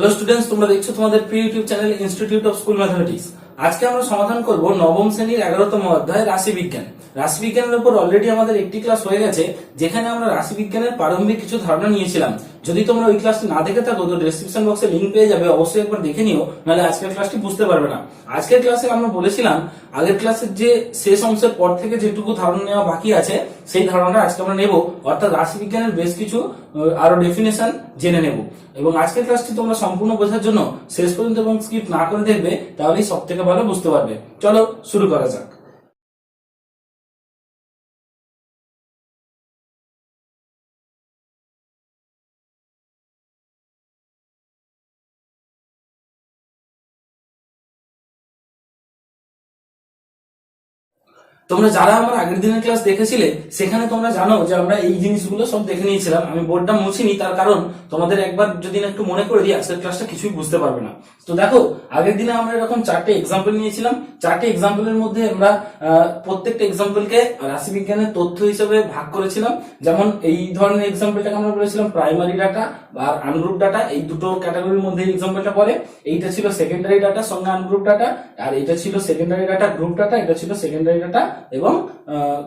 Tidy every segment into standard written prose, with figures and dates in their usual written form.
Hello students, তোমরা দেখছো তোমাদের প্রিয় YouTube channel institute of school mathematics. আজকে আমরা সমাধান করব নবম শ্রেণীর 11তম অধ্যায় রাশিবিজ্ঞান। রাশিবিজ্ঞানের উপর অলরেডি আমাদের একটি ক্লাস হয়ে গেছে, যেখানে আমরা রাশিবিজ্ঞানের প্রারম্ভিক কিছু ধারণা নিয়েছিলাম। যদি তোমরা ওই ক্লাসটি না দেখে থাকো তো ডেসক্রিপশন বক্সে লিংক পেয়ে যাবে, অবশ্যই একবার দেখে নিও, নাহলে আজকের ক্লাসটি বুঝতে পারবে না। আজকের ক্লাসে আমরা বলেছিলাম আগের ক্লাসের যে শেষ অংশের পর থেকে যেটুকু ধারণা নেওয়া বাকি আছে সেই ধারণাটা আজকে আমরা নেব, অর্থাৎ রাশিবিজ্ঞানের বেশ কিছু আরো ডেফিনেশন জেনে নেব। এবং আজকের ক্লাসটি তোমরা সম্পূর্ণ বোঝার জন্য শেষ পর্যন্ত এবং স্কিপ না করে দেখবে, তাহলেই সব থেকে ভালো বুঝতে পারবে। চলো শুরু করা যাক। তোমরা যারা আমার আগের দিনের ক্লাস দেখেছিলে সেখানে তোমরা জানো যে আমরা এই জিনিসগুলো সব দেখে নিয়েছিলাম। আমি বোর্ডটা মুছিনি, তার কারণ তোমাদের একবার যদি না একটু মনে করে দিই আজকের ক্লাসটা কিছুই বুঝতে পারবে না। তো দেখো, আগের দিনে আমরা এরকম 4টে এক্সাম্পল নিয়েছিলাম। 4টে এক্সাম্পলের মধ্যে আমরা প্রত্যেকটা এক্সাম্পলকে রাশিবিজ্ঞানের তথ্য হিসেবে ভাগ করেছিলাম। যেমন এই ধরনের এক্সাম্পলটাকে আমরা বলেছিলাম প্রাইমারি ডাটা আর আনগ্রুপ ডাটা, এই দুটো ক্যাটাগরির মধ্যে এক্সাম্পলটা পড়ে। এইটা ছিল সেকেন্ডারি ডাটার সঙ্গে আনগ্রুপ ডাটা, আর এটা ছিল সেকেন্ডারি ডাটা গ্রুপ ডাটা, এটা ছিল সেকেন্ডারি ডাটা এবং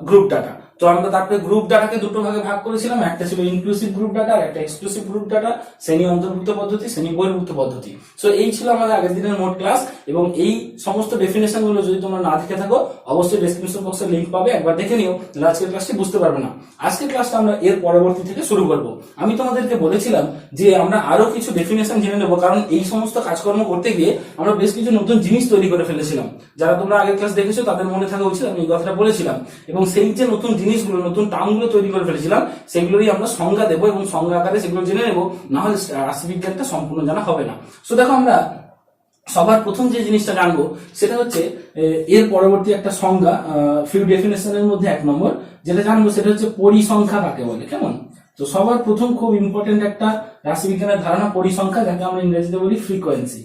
গ্রুপ ডাটা। তো আমরা তারপরে গ্রুপ ডাটাকে দুটো ভাগে ভাগ করেছিলাম, একটা ছিল ইনক্লুসিভ গ্রুপ ডাটা আর একটা এক্সক্লুসিভ গ্রুপ ডাটা, শ্রেণী অন্তর্ভুক্ত পদ্ধতি, শ্রেণী বহির্ভূত পদ্ধতি। সো এই ছিল আমাদের আগের দিনের মোট ক্লাস। এবং এই সমস্ত ডেফিনেশন গুলো যদি তোমরা না দেখে থাকো অবশ্যই ডেসক্রিপশন বক্সে লিংক পাবে, একবার দেখে নিও, আজকের ক্লাসটি বুঝতে পারবে না। আজকের ক্লাসটা আমরা এর পরবর্তী থেকে শুরু করব। আমি তোমাদেরকে বলেছিলাম যে আমরা আরো কিছু ডেফিনেশন জেনে নেবো, কারণ এই সমস্ত কাজকর্ম করতে গিয়ে আমরা বেশ কিছু নতুন জিনিস তৈরি করে ফেলেছিলাম। যারা তোমরা আগের ক্লাস দেখেছো তাদের মনে থাকা উচিত আমি এই কথাটা বলেছিলাম। এবং সেই যে নতুন জিনিসগুলো, নতুন টার্মগুলো তৈরি করে ফেলেছিলাম, সেগুলোরই আমরা সংজ্ঞা দেবো এবং সংজ্ঞা আকারে সেগুলো জেনে নেবো, না হলে রাশিবিজ্ঞানটা সম্পূর্ণ জানা হবে না। সো দেখো, আমরা সবার প্রথম যে জিনিসটা জানবো সেটা হচ্ছে এর পরবর্তী একটা সংজ্ঞা, ফিউ ডেফিনেশনের মধ্যে 1 নম্বর যেটা জানবো সেটা হচ্ছে পরিসংখ্যা কাকে বলে। কেমন? তো সবার প্রথম খুব ইম্পর্টেন্ট একটা রাশিবিজ্ঞানের ধারণা পরিসংখ্যা, যাকে আমরা ইংরেজিতে বলি ফ্রিকোয়েন্সি।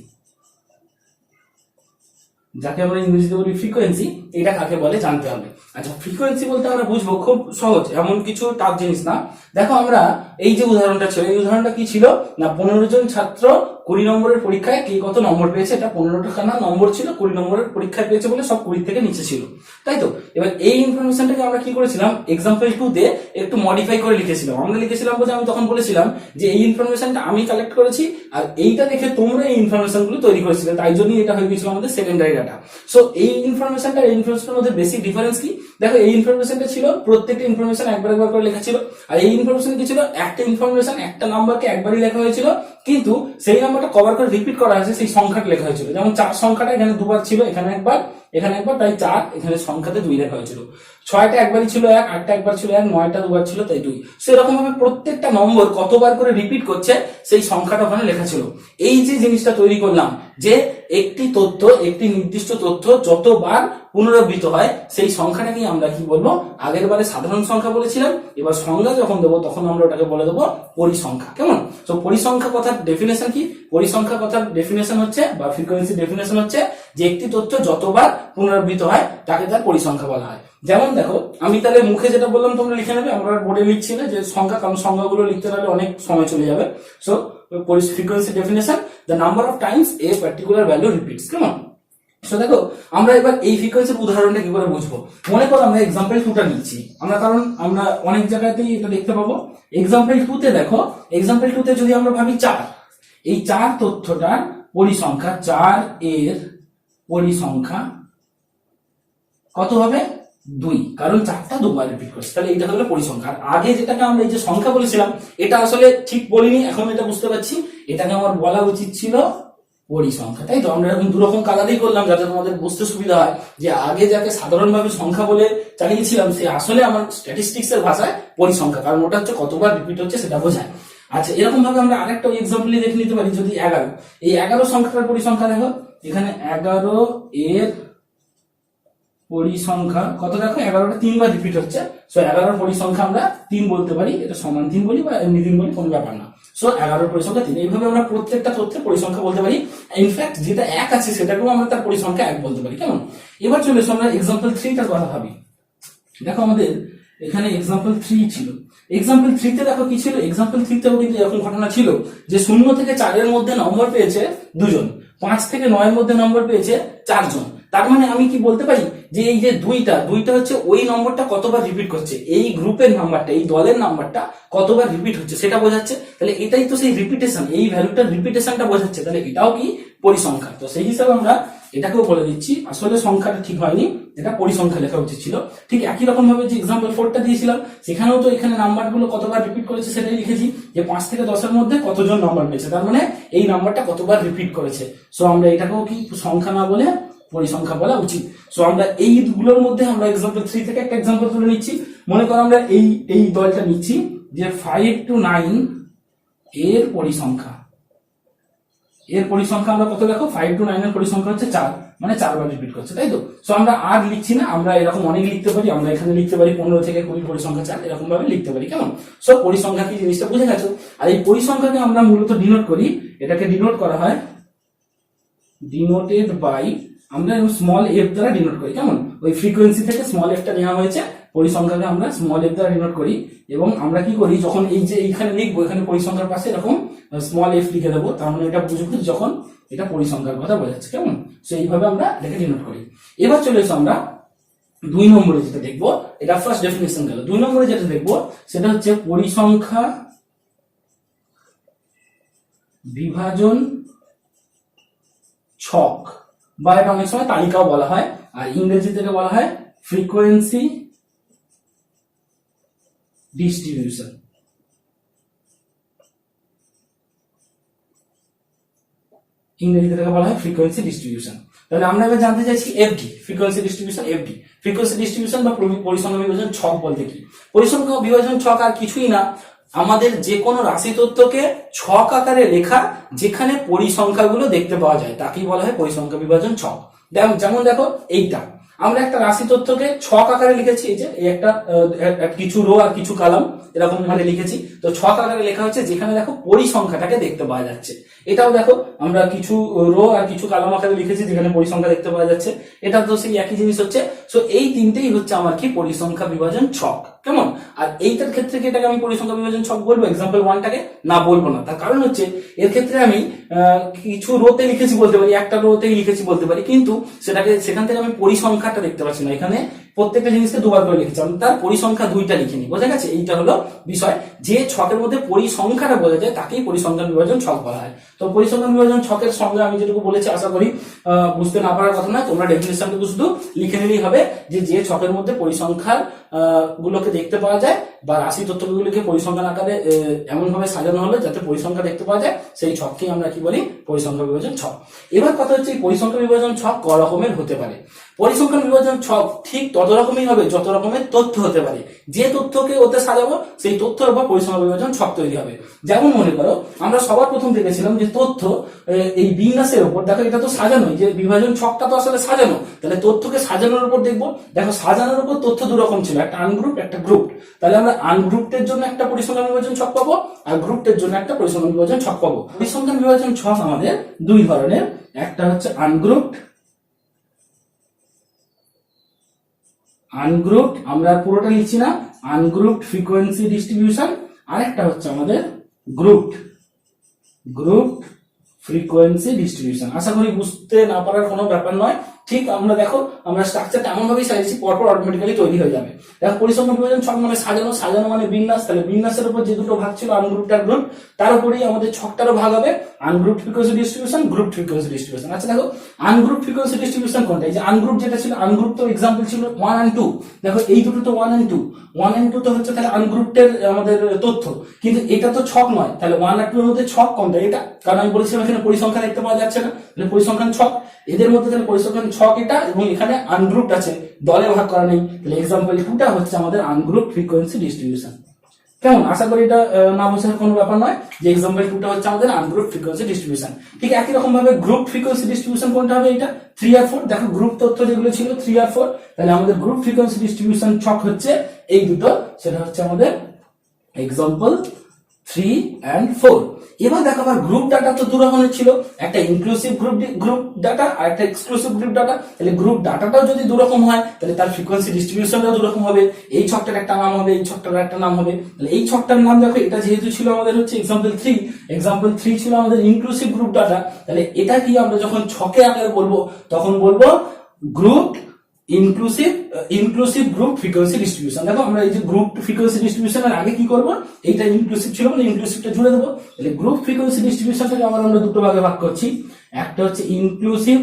এটা কাকে বলে জানতে হবে। আচ্ছা, ফ্রিকোয়েন্সি বলতে আমরা বুঝবো খুব সহজ, এমন কিছু টাফ জিনিস না। দেখো, আমরা এই যে উদাহরণটা ছিল, এই উদাহরণটা কি ছিল না, 15 জন ছাত্র 20 নম্বরের পরীক্ষায় কে কত নম্বর পেয়েছে, এটা 15টা নম্বর ছিল, 20 নম্বরের পরীক্ষায় পেয়েছে বলে সব 20 থেকে নিচে ছিল, তাই তো? এবার এই ইনফরমেশনটাকে আমরা কি করেছিলাম, এক্সাম্পল 2 তে একটু মডিফাই করে লিখেছিলাম। আমরা লিখেছিলাম বলে আমি তখন বলেছিলাম যে এই ইনফরমেশনটা আমি কালেক্ট করেছি আর এইটা দেখে তোমরা এই ইনফরমেশন গুলো তৈরি করেছিলে, তাই জন্যই এটা হয়ে গেছিল আমাদের সেকেন্ডারি ডাটা। সো এই ইনফরমেশনটা এই ইনফরমেশনের মধ্যে বেসিক ডিফারেন্স কি? দেখো, এই ইনফরমেশনটা ছিল প্রত্যেকটা ইনফরমেশন একবার একবার করে লেখা ছিল, আর এই ইনফরমেশন কি ছিল, একটা ইনফরমেশন একটা নাম্বারকে একবারই লেখা হয়েছিল, কিন্তু সেই নাম্বারটা কভার করে রিপিট করা হয়েছে, সেই সংখ্যাটা লেখা হয়েছিল। যেমন 4 সংখ্যাটা এখানে দুবার ছিল, এখানে একবার, এখানে একবার, তাই 4, এখানে সংখ্যাতে 2 লেখা হয়েছিল। 6টা একবারই ছিল 1, 8টা একবার ছিল 1, 9টা দুবার ছিল, তাই 2। সেরকম ভাবে প্রত্যেকটা নম্বর কতবার করে রিপিট করছে সেই সংখ্যাটা ওখানে লেখা ছিল। এই যে জিনিসটা তৈরি করলাম, যে একটি তথ্য, একটি নির্দিষ্ট তথ্য যতবার পুনরাবৃত্ত হয় সেই সংখ্যাটাকে আমরা কি বলবো, আগের বারে সাধারণ সংখ্যা বলেছিলাম, এবার সংজ্ঞা যখন দেবো তখন আমরা ওটাকে বলে দেবো পরিসংখ্যা। কেমন? তো পরিসংখ্যা কথার ডেফিনেশন কি? পরিসংখ্যা কথার ডেফিনেশন হচ্ছে, বা ফ্রিকোয়েন্সি ডেফিনেশন হচ্ছে, যে একটি তথ্য যতবার পুনরাবৃত্ত হয় তাকে তার পরিসংখ্যা বলা হয়। যেমন দেখো, আমি তাহলে মুখে যেটা বললাম তোমরা লিখে নেবে, আমরা বোর্ডে লিখছি না যে সংখ্যা, কারণ সংখ্যাগুলো লিখতে গেলে অনেক সময় চলে যাবে। So frequency definition, the number of Times a particular value repeats. কেমন? সো দেখো, আমরা এবার এই ফ্রিকোয়েন্সির উদাহরণটা কি করে বুঝবো, মনে করো আমরা এক্সাম্পল 2টা নিচ্ছি আমরা, কারণ আমরা অনেক জায়গাতেই এটা দেখতে পাবো। এক্সাম্পল 2 তে দেখো, এক্সাম্পল 2 তে যদি আমরা ভাবি 4, এই 4 তথ্যটার পরিসংখ্যা, 4 এর পরিসংখ্যা কত হবে? 2, কারণ 4টা দুবার রিপিট করছে, তাহলে এটা হলো পরিসংখ্যা। আর আগে যেটাকে আমরা এই যে সংখ্যা বলেছিলাম, এটা আসলে ঠিক বলিনি, এখন এটা বুঝতে পারছি, এটাকে আমার বলা উচিত ছিল পরিসংখ্যা, তাই তো? আমরা এরকম দুরকম কালারই করলাম যাতে তোমাদের বুঝতে সুবিধা হয়, যে আগে যাকে সাধারণভাবে সংখ্যা বলে চালিয়েছিলাম সে আসলে আমার স্ট্যাটিস্টিক্স এর ভাষায় পরিসংখ্যা, কারণ ওটা হচ্ছে কতবার রিপিট হচ্ছে সেটা বোঝায়। আচ্ছা, এরকম ভাবে আমরা আরেকটা এক্সাম্পলই দেখে নিতে পারি। যদি 11, এই 11 সংখ্যার পরিসংখ্যা দেখো, এখানে 11 এর পরিসংখ্যা কত? দেখো, 11টা 3বার রিপিট হচ্ছে, সো 11 পরিসংখ্যা আমরা 3 বলতে পারি, এটা সমান 3 বলি বা এমনি 3 বলি, কোনো ব্যাপার না। সো 11 পরিসংখ্যা 3, এইভাবে আমরা প্রত্যেকটা তথ্যের পরিসংখ্যা বলতে পারি। ইনফ্যাক্ট যেটা 1 আছে সেটাকেও আমরা তার পরিসংখ্যা 1 বলতে পারি। কেমন? এবার চলে এসো আমরা এক্সাম্পল 3টার কথা ভাবি। দেখো, আমাদের এখানে এক্সাম্পল 3 ছিল, এক্সাম্পল 3 তে দেখো কি ছিল, এক্সাম্পল 3 তেও কিন্তু এরকম ঘটনা ছিল যে 0 থেকে 4 এর মধ্যে নম্বর পেয়েছে দুজন, 5 থেকে 9 এর মধ্যে নম্বর পেয়েছে 4 জন। তার মানে আমি কি বলতে পারি যে এই যে দুইটা হচ্ছে ওই নম্বরটা কতবার রিপিট করছে, এই গ্রুপের নাম্বারটা, এই দলের নাম্বারটা কতবার রিপিট হচ্ছে সেটা বোঝাচ্ছে। তাহলে এটাই তো সেই রিপিটেশন, এই ভ্যালুটার রিপিটেশনটা বোঝাচ্ছে। তাহলে এটাও কি পরিসংখ্যা। তো সেই হিসাবে আমরা এটাকেও বলে দিচ্ছি, আসলে সংখ্যাটা ঠিক হয়নি, এটা পরিসংখ্যা লেখা উচিত ছিল। ঠিক একই রকম ভাবে যে এক্সাম্পল 4টা দিয়েছিলাম, সেখানেও তো এখানে নাম্বারগুলো কতবার রিপিট করেছে সেটাই লিখেছি, যে 5 থেকে 10 এর মধ্যে কতজন নাম্বার পেয়েছে, তার মানে এই নাম্বারটা কতবার রিপিট করেছে। সো আমরা এটাকেও কি সংখ্যা না বলে পরিসংখ্যা বলা উচিত। সো আমরা এইগুলোর মধ্যে আমরা এক্সাম্পল 3 থেকে একটা এক্সাম্পল তুলে নিচ্ছি। মনে করো আমরা এই দলটা নিচ্ছি যে 5 to 9 এর পরিসংখ্যা, এর পরিসংখ্যা আমরা কত দেখো, 5 to 9 এর পরিসংখ্যা হচ্ছে 4, মানে 4 বার রিপিট করছে, তাই তো। সো আমরা আর লিখছি না, আমরা এরকম অনেক লিখতে পারি, আমরা এখানে লিখতে পারি 15 থেকে 20 পরিসংখ্যা 4, এরকম ভাবে লিখতে পারি, কেমন। সো পরিসংখ্যা কি জিনিসটা বুঝে গেছো। আর এই পরিসংখ্যাকে আমরা মূলত ডিনোট করি, এটাকে ডিনোট করা হয় ডিনোটেড বাই, আমরা স্মল এফ দ্বারা ডিনোট করি, কেমন। ওই ফ্রিকোয়েন্সি থেকে স্মল এফটা নেওয়া হয়েছে, পরিসংখ্যাকে আমরা স্মল এফ দ্বারা ডিনোট করি। এবং আমরা কি করি, যখন এই যে এইখানে লিখবো, এখানে পরিসংখ্যার পাশে এরকম স্মল এফ লিখে দেবো, তার মানে এটা বুঝবো যখন এটা পরিসংখ্যার কথা বোঝাচ্ছে, কেমন। তো এইভাবে আমরা এটাকে ডিনোট করি। এবার চলে এসো আমরা 2 নম্বরে যেটা দেখবো, এটা ফার্স্ট ডেফিনিশন গেল। 2 নম্বরে যেটা দেখবো সেটা হচ্ছে পরিসংখ্যা বিভাজন ছক, বা এটা অনেক সময় তালিকাও বলা হয়, আর ইংরেজিতে বলা হয় ফ্রিকোয়েন্সি ডিস্ট্রিবিউশন। ইংরেজিতে বলা হয় ফ্রিকোয়েন্সি ডিস্ট্রিবিউশন। তাহলে আমরা এবার জানতে চাইছি FD, frequency distribution, FD, frequency distribution বা পরিসংখ্যা বিভাজন ছক বলতে কি। পরিসংখ্যা বিভাজন ছক আর কিছুই না, আমাদের যে কোনো রাশি তত্ত্বকে ছক আকারে লেখা, যেখানে পরিসংখ্যাগুলো দেখতে পাওয়া যায়, তাকেই বলা হয় পরিসংখ্যা বিভাজন ছক। যেমন দেখো এইটা, আমরা একটা রাশি তথ্যকে ছক আকারে লিখেছি, এই যে এই একটা কিছু রো আর কিছু কলাম এরকম ভাবে লিখেছি। তো ছক আকারে লেখা হচ্ছে যেখানে দেখো পরিসংখ্যাটাকে দেখতে পাওয়া যাচ্ছে। এটাও দেখো আমরা কিছু রো আর কিছু কলাম আকারে লিখেছি যেখানে পরিসংখ্যা দেখতে পাওয়া যাচ্ছে, এটা তো সেই একই জিনিস হচ্ছে। সো এই তিনটেই হচ্ছে আমার কি পরিসংখ্যা বিভাজন ছক, কেমন। আর এইটার ক্ষেত্রে কি এটাকে আমি পরিসংখ্যা বিভাজন ছক বলবো, এক্সাম্পল 1টাকে না বলবো না। তার কারণ হচ্ছে এর ক্ষেত্রে আমি কিছু রোতে লিখেছি বলতে পারি, একটা রোতেই লিখেছি বলতে পারি, কিন্তু সেখান থেকে আমি পরিসংখ্যাটা দেখতে পাচ্ছি না। এখানে প্রত্যেকটা জিনিসকে দুবার করে লিখেছি, আমি তার পরিসংখ্যা 2টা লিখিনি, বোঝা গেছে। এইটা হলো বিষয়, যে ছকের মধ্যে পরিসংখ্যাটা বোঝা যায় তাকেই পরিসংখ্যা বিভাজন ছক বলা হয়। তো পরিসংখ্যা বিভাজন ছকের সঙ্গে আমি যেটুকু বলেছি আশা করি বুঝতে না পারার কথা নয়, তোমরা ডেফিনিশনটুকু শুধু লিখে নিলেই হবে, যে ছকের মধ্যে পরিসংখ্যার গুলোকে দেখতে পাওয়া যায়, বা রাশি তথ্যগুলোকে পরিসংখ্যান আকারে এমন ভাবে সাজানো হলো যাতে পরিসংখ্যা দেখতে পাওয়া যায়, সেই ছককেই আমরা কি বলি পরিসংখ্যা বিভাজন ছক। এবার কথা হচ্ছে এই পরিসংখ্যা বিভাজন ছক ক রকমের হতে পারে। পরিসংখ্যান বিভাজন ছক ঠিক তত রকমই হবে যত রকমের তথ্য হতে পারে, যে তথ্যকে ওতে সাজাবো সেই তথ্যের উপর পরিসংখ্যা বিভাজন ছক তৈরি হবে। যেমন মনে করো আমরা সবার প্রথম দেখেছিলাম যে তথ্য এই বিন্যাসের উপর, দেখো এটা তো সাজানো, যে বিভাজন ছকটা তো আসলে সাজানো, তাহলে তথ্যকে সাজানোর উপর দেখবো। দেখো সাজানোর উপর তথ্য দু রকম ছিল, একটা আনগ্রুপ একটা গ্রুপ। তাহলে আমরা আনগ্রুপের জন্য একটা পরিসংখ্যান বিভাজন ছক পাবো, আর গ্রুপের জন্য একটা পরিসংখ্যান বিভাজন ছক পাবো। পরিসংখ্যান বিভাজন ছক আমাদের দুই ধরনের, একটা হচ্ছে আনগ্রুপড, আমরা পুরোটা লিখছি না, আনগ্রুপড ফ্রিকোয়েন্সি ডিস্ট্রিবিউশন, আর একটা হচ্ছে আমাদের গ্রুপড ফ্রিকোয়েন্সি ডিস্ট্রিবিউশন। আশা করি বুঝতে না পারার কোনো ব্যাপার নয়। ঠিক আমরা দেখো আমরা স্ট্রাকচারটা এমন ভাবেই সাজিয়েছি পরপর অটোমেটিক্যালি তৈরি হয়ে যাবে। দেখো পরিসংখ্যান বিভাজন ছক মানে সাজানো মানে বিন্যাস। তাহলে বিন্যাসের উপর যে দুটো ভাগ ছিল আনগ্রুপড আর গ্রুপ, তার উপরেই আমাদের ছকটারও ভাগ হবে ungrouped frequency distribution, group frequency distribution. আচ্ছা দেখো আনগ্রুপ ফ্রিকোয়েন্সি ডিস্ট্রিবিউশন কোনটা, এই যে আনগ্রুপ যেটা ছিল, আনগ্রুপ তো এক্সাম্পল ছিল 1 and 2। দেখো এই দুটো তো 1 and 2 তো হচ্ছে তাহলে আনগ্রুপডের আমাদের তথ্য, কিন্তু এটা তো ছক নয়। তাহলে 1 আর 2 এর মধ্যে ছক কোনটা, এটা, কারণ আমি বলেছিলাম এখানে পরিসংখ্যা দেখতে পাওয়া যাচ্ছে না, তাহলে পরিসংখ্যান ছক এদের মধ্যে, তাহলে পরিসংখ্যান ছক এটা, এবং এখানে আনগ্রুপড আছে, দলে ভাগ করা নেই। তাহলে এক্সাম্পল 2টা হচ্ছে আমাদের আনগ্রুপ ফ্রিকোয়েন্সি ডিস্ট্রিবিউশন, কেমন। আশা করি এটা না বোঝার কোনো ব্যাপার নয়, যে এক্সাম্পল 2টা হচ্ছে আমাদের আনগ্রুপ ফ্রিকোয়েন্সি ডিস্ট্রিবিউশন। ঠিক একই রকম ভাবে গ্রুপ ফ্রিকোয়েন্সি ডিস্ট্রিবিউশন কোনটা হবে, এটা 3 আর 4। দেখো গ্রুপ তথ্য যেগুলো ছিল 3 আর 4, তাহলে আমাদের গ্রুপ ফ্রিকোয়েন্সি ডিস্ট্রিবিউশন ছক হচ্ছে এই দুটো, সেটা হচ্ছে আমাদের এক্সাম্পল 3 and 4। এবার দেখো আবার গ্রুপ ডাটা তো দু রকমের ছিল, একটা ইনক্লুসিভ গ্রুপ ডাটা আর একটা এক্সক্লুসিভ গ্রুপ ডাটা। তাহলে গ্রুপ ডাটাটাও যদি দু রকম হয় তাহলে তার ফ্রিকোয়েন্সি ডিস্ট্রিবিউশনটাও দু রকম হবে। এই ছকটার একটা নাম হবে, এই ছকটার একটা নাম হবে। তাহলে এই ছকটার নাম দেখো, এটা যেহেতু ছিল আমাদের হচ্ছে এক্সাম্পল 3 ছিল আমাদের ইনক্লুসিভ গ্রুপ ডাটা। তাহলে এটা কি আমরা যখন ছকে আকারে বলবো তখন বলবো group inclusive group frequency distribution. দেখো আমরা এই যে গ্রুপ ফ্রিকোয়েন্সি ডিস্ট্রিবিউশনের আগে কি করব, এইটা ইনক্লুসিভ ছিল মানে ইনক্লুসিভটা জুড়ে দেবো। তাহলে গ্রুপ ফ্রিকোয়েন্সি ডিস্ট্রিবিউশনটাকে আমরা দুটো ভাগে ভাগ করছি। একটা হচ্ছে ইনক্লুসিভ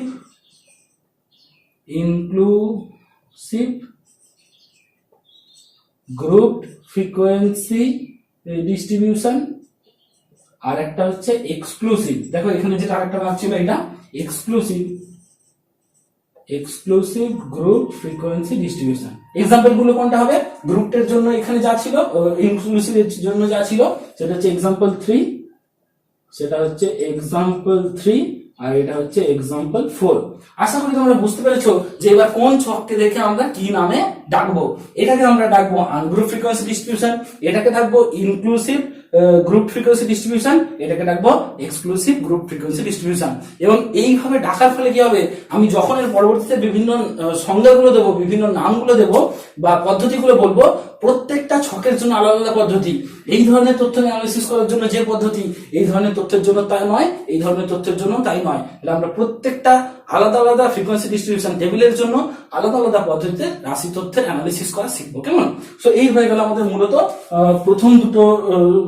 গ্রুপ ফ্রিকোয়েন্সি ডিস্ট্রিবিউশন, আর একটা হচ্ছে এক্সক্লুসিভ। দেখো এখানে যেটা আরেকটা ভাগ ছিল, এটা exclusive group frequency distribution. Example গুলো কোনটা হবে, গ্রুপের জন্য এখানে যা ছিল, ইনক্লুসিভ এর জন্য যা ছিল সেটা হচ্ছে এক্সাম্পল 3, আর এটা হচ্ছে এক্সাম্পল 4। আশা করি তোমরা বুঝতে পেরেছো যে এবার কোন ছককে দেখে আমরা কি নামে ডাকবো। এটাকে আমরা ডাকবো আনগ্রুপ ফ্রিকোয়েন্সি ডিস্ট্রিবিউশন, এটাকে ডাকবো ইনক্লুসিভ গ্রুপ ফ্রিকোয়েন্সি ডিস্ট্রিবিউশন, এটাকে ডাকবো এক্সক্লুসিভ গ্রুপ ফ্রিকোয়েন্সি ডিস্ট্রিবিউশন। এবং এইভাবে ডাকার ফলে কি হবে, আমি যখন এর পরবর্তীতে বিভিন্ন সংজ্ঞাগুলো দেবো, বিভিন্ন নামগুলো দেবো বা পদ্ধতিগুলো বলবো, প্রত্যেকটা ছকের জন্য আলাদা আলাদা পদ্ধতি। এই ধরনের তথ্য অ্যানালিসিস করার জন্য যে পদ্ধতি, এই ধরনের তথ্যের জন্য তাই নয়, এই ধরনের তথ্যের জন্য তাই নয়। তাহলে আমরা প্রত্যেকটা আলাদা আলাদা ফ্রিকোয়েন্সি ডিস্ট্রিবিউশন টেবিলের জন্য আলাদা আলাদা পদ্ধতিতে রাশি তথ্যের অ্যানালিসিস করা শিখবো, কেমন? সো এই হয়ে গেল আমাদের মূলত প্রথম দুটো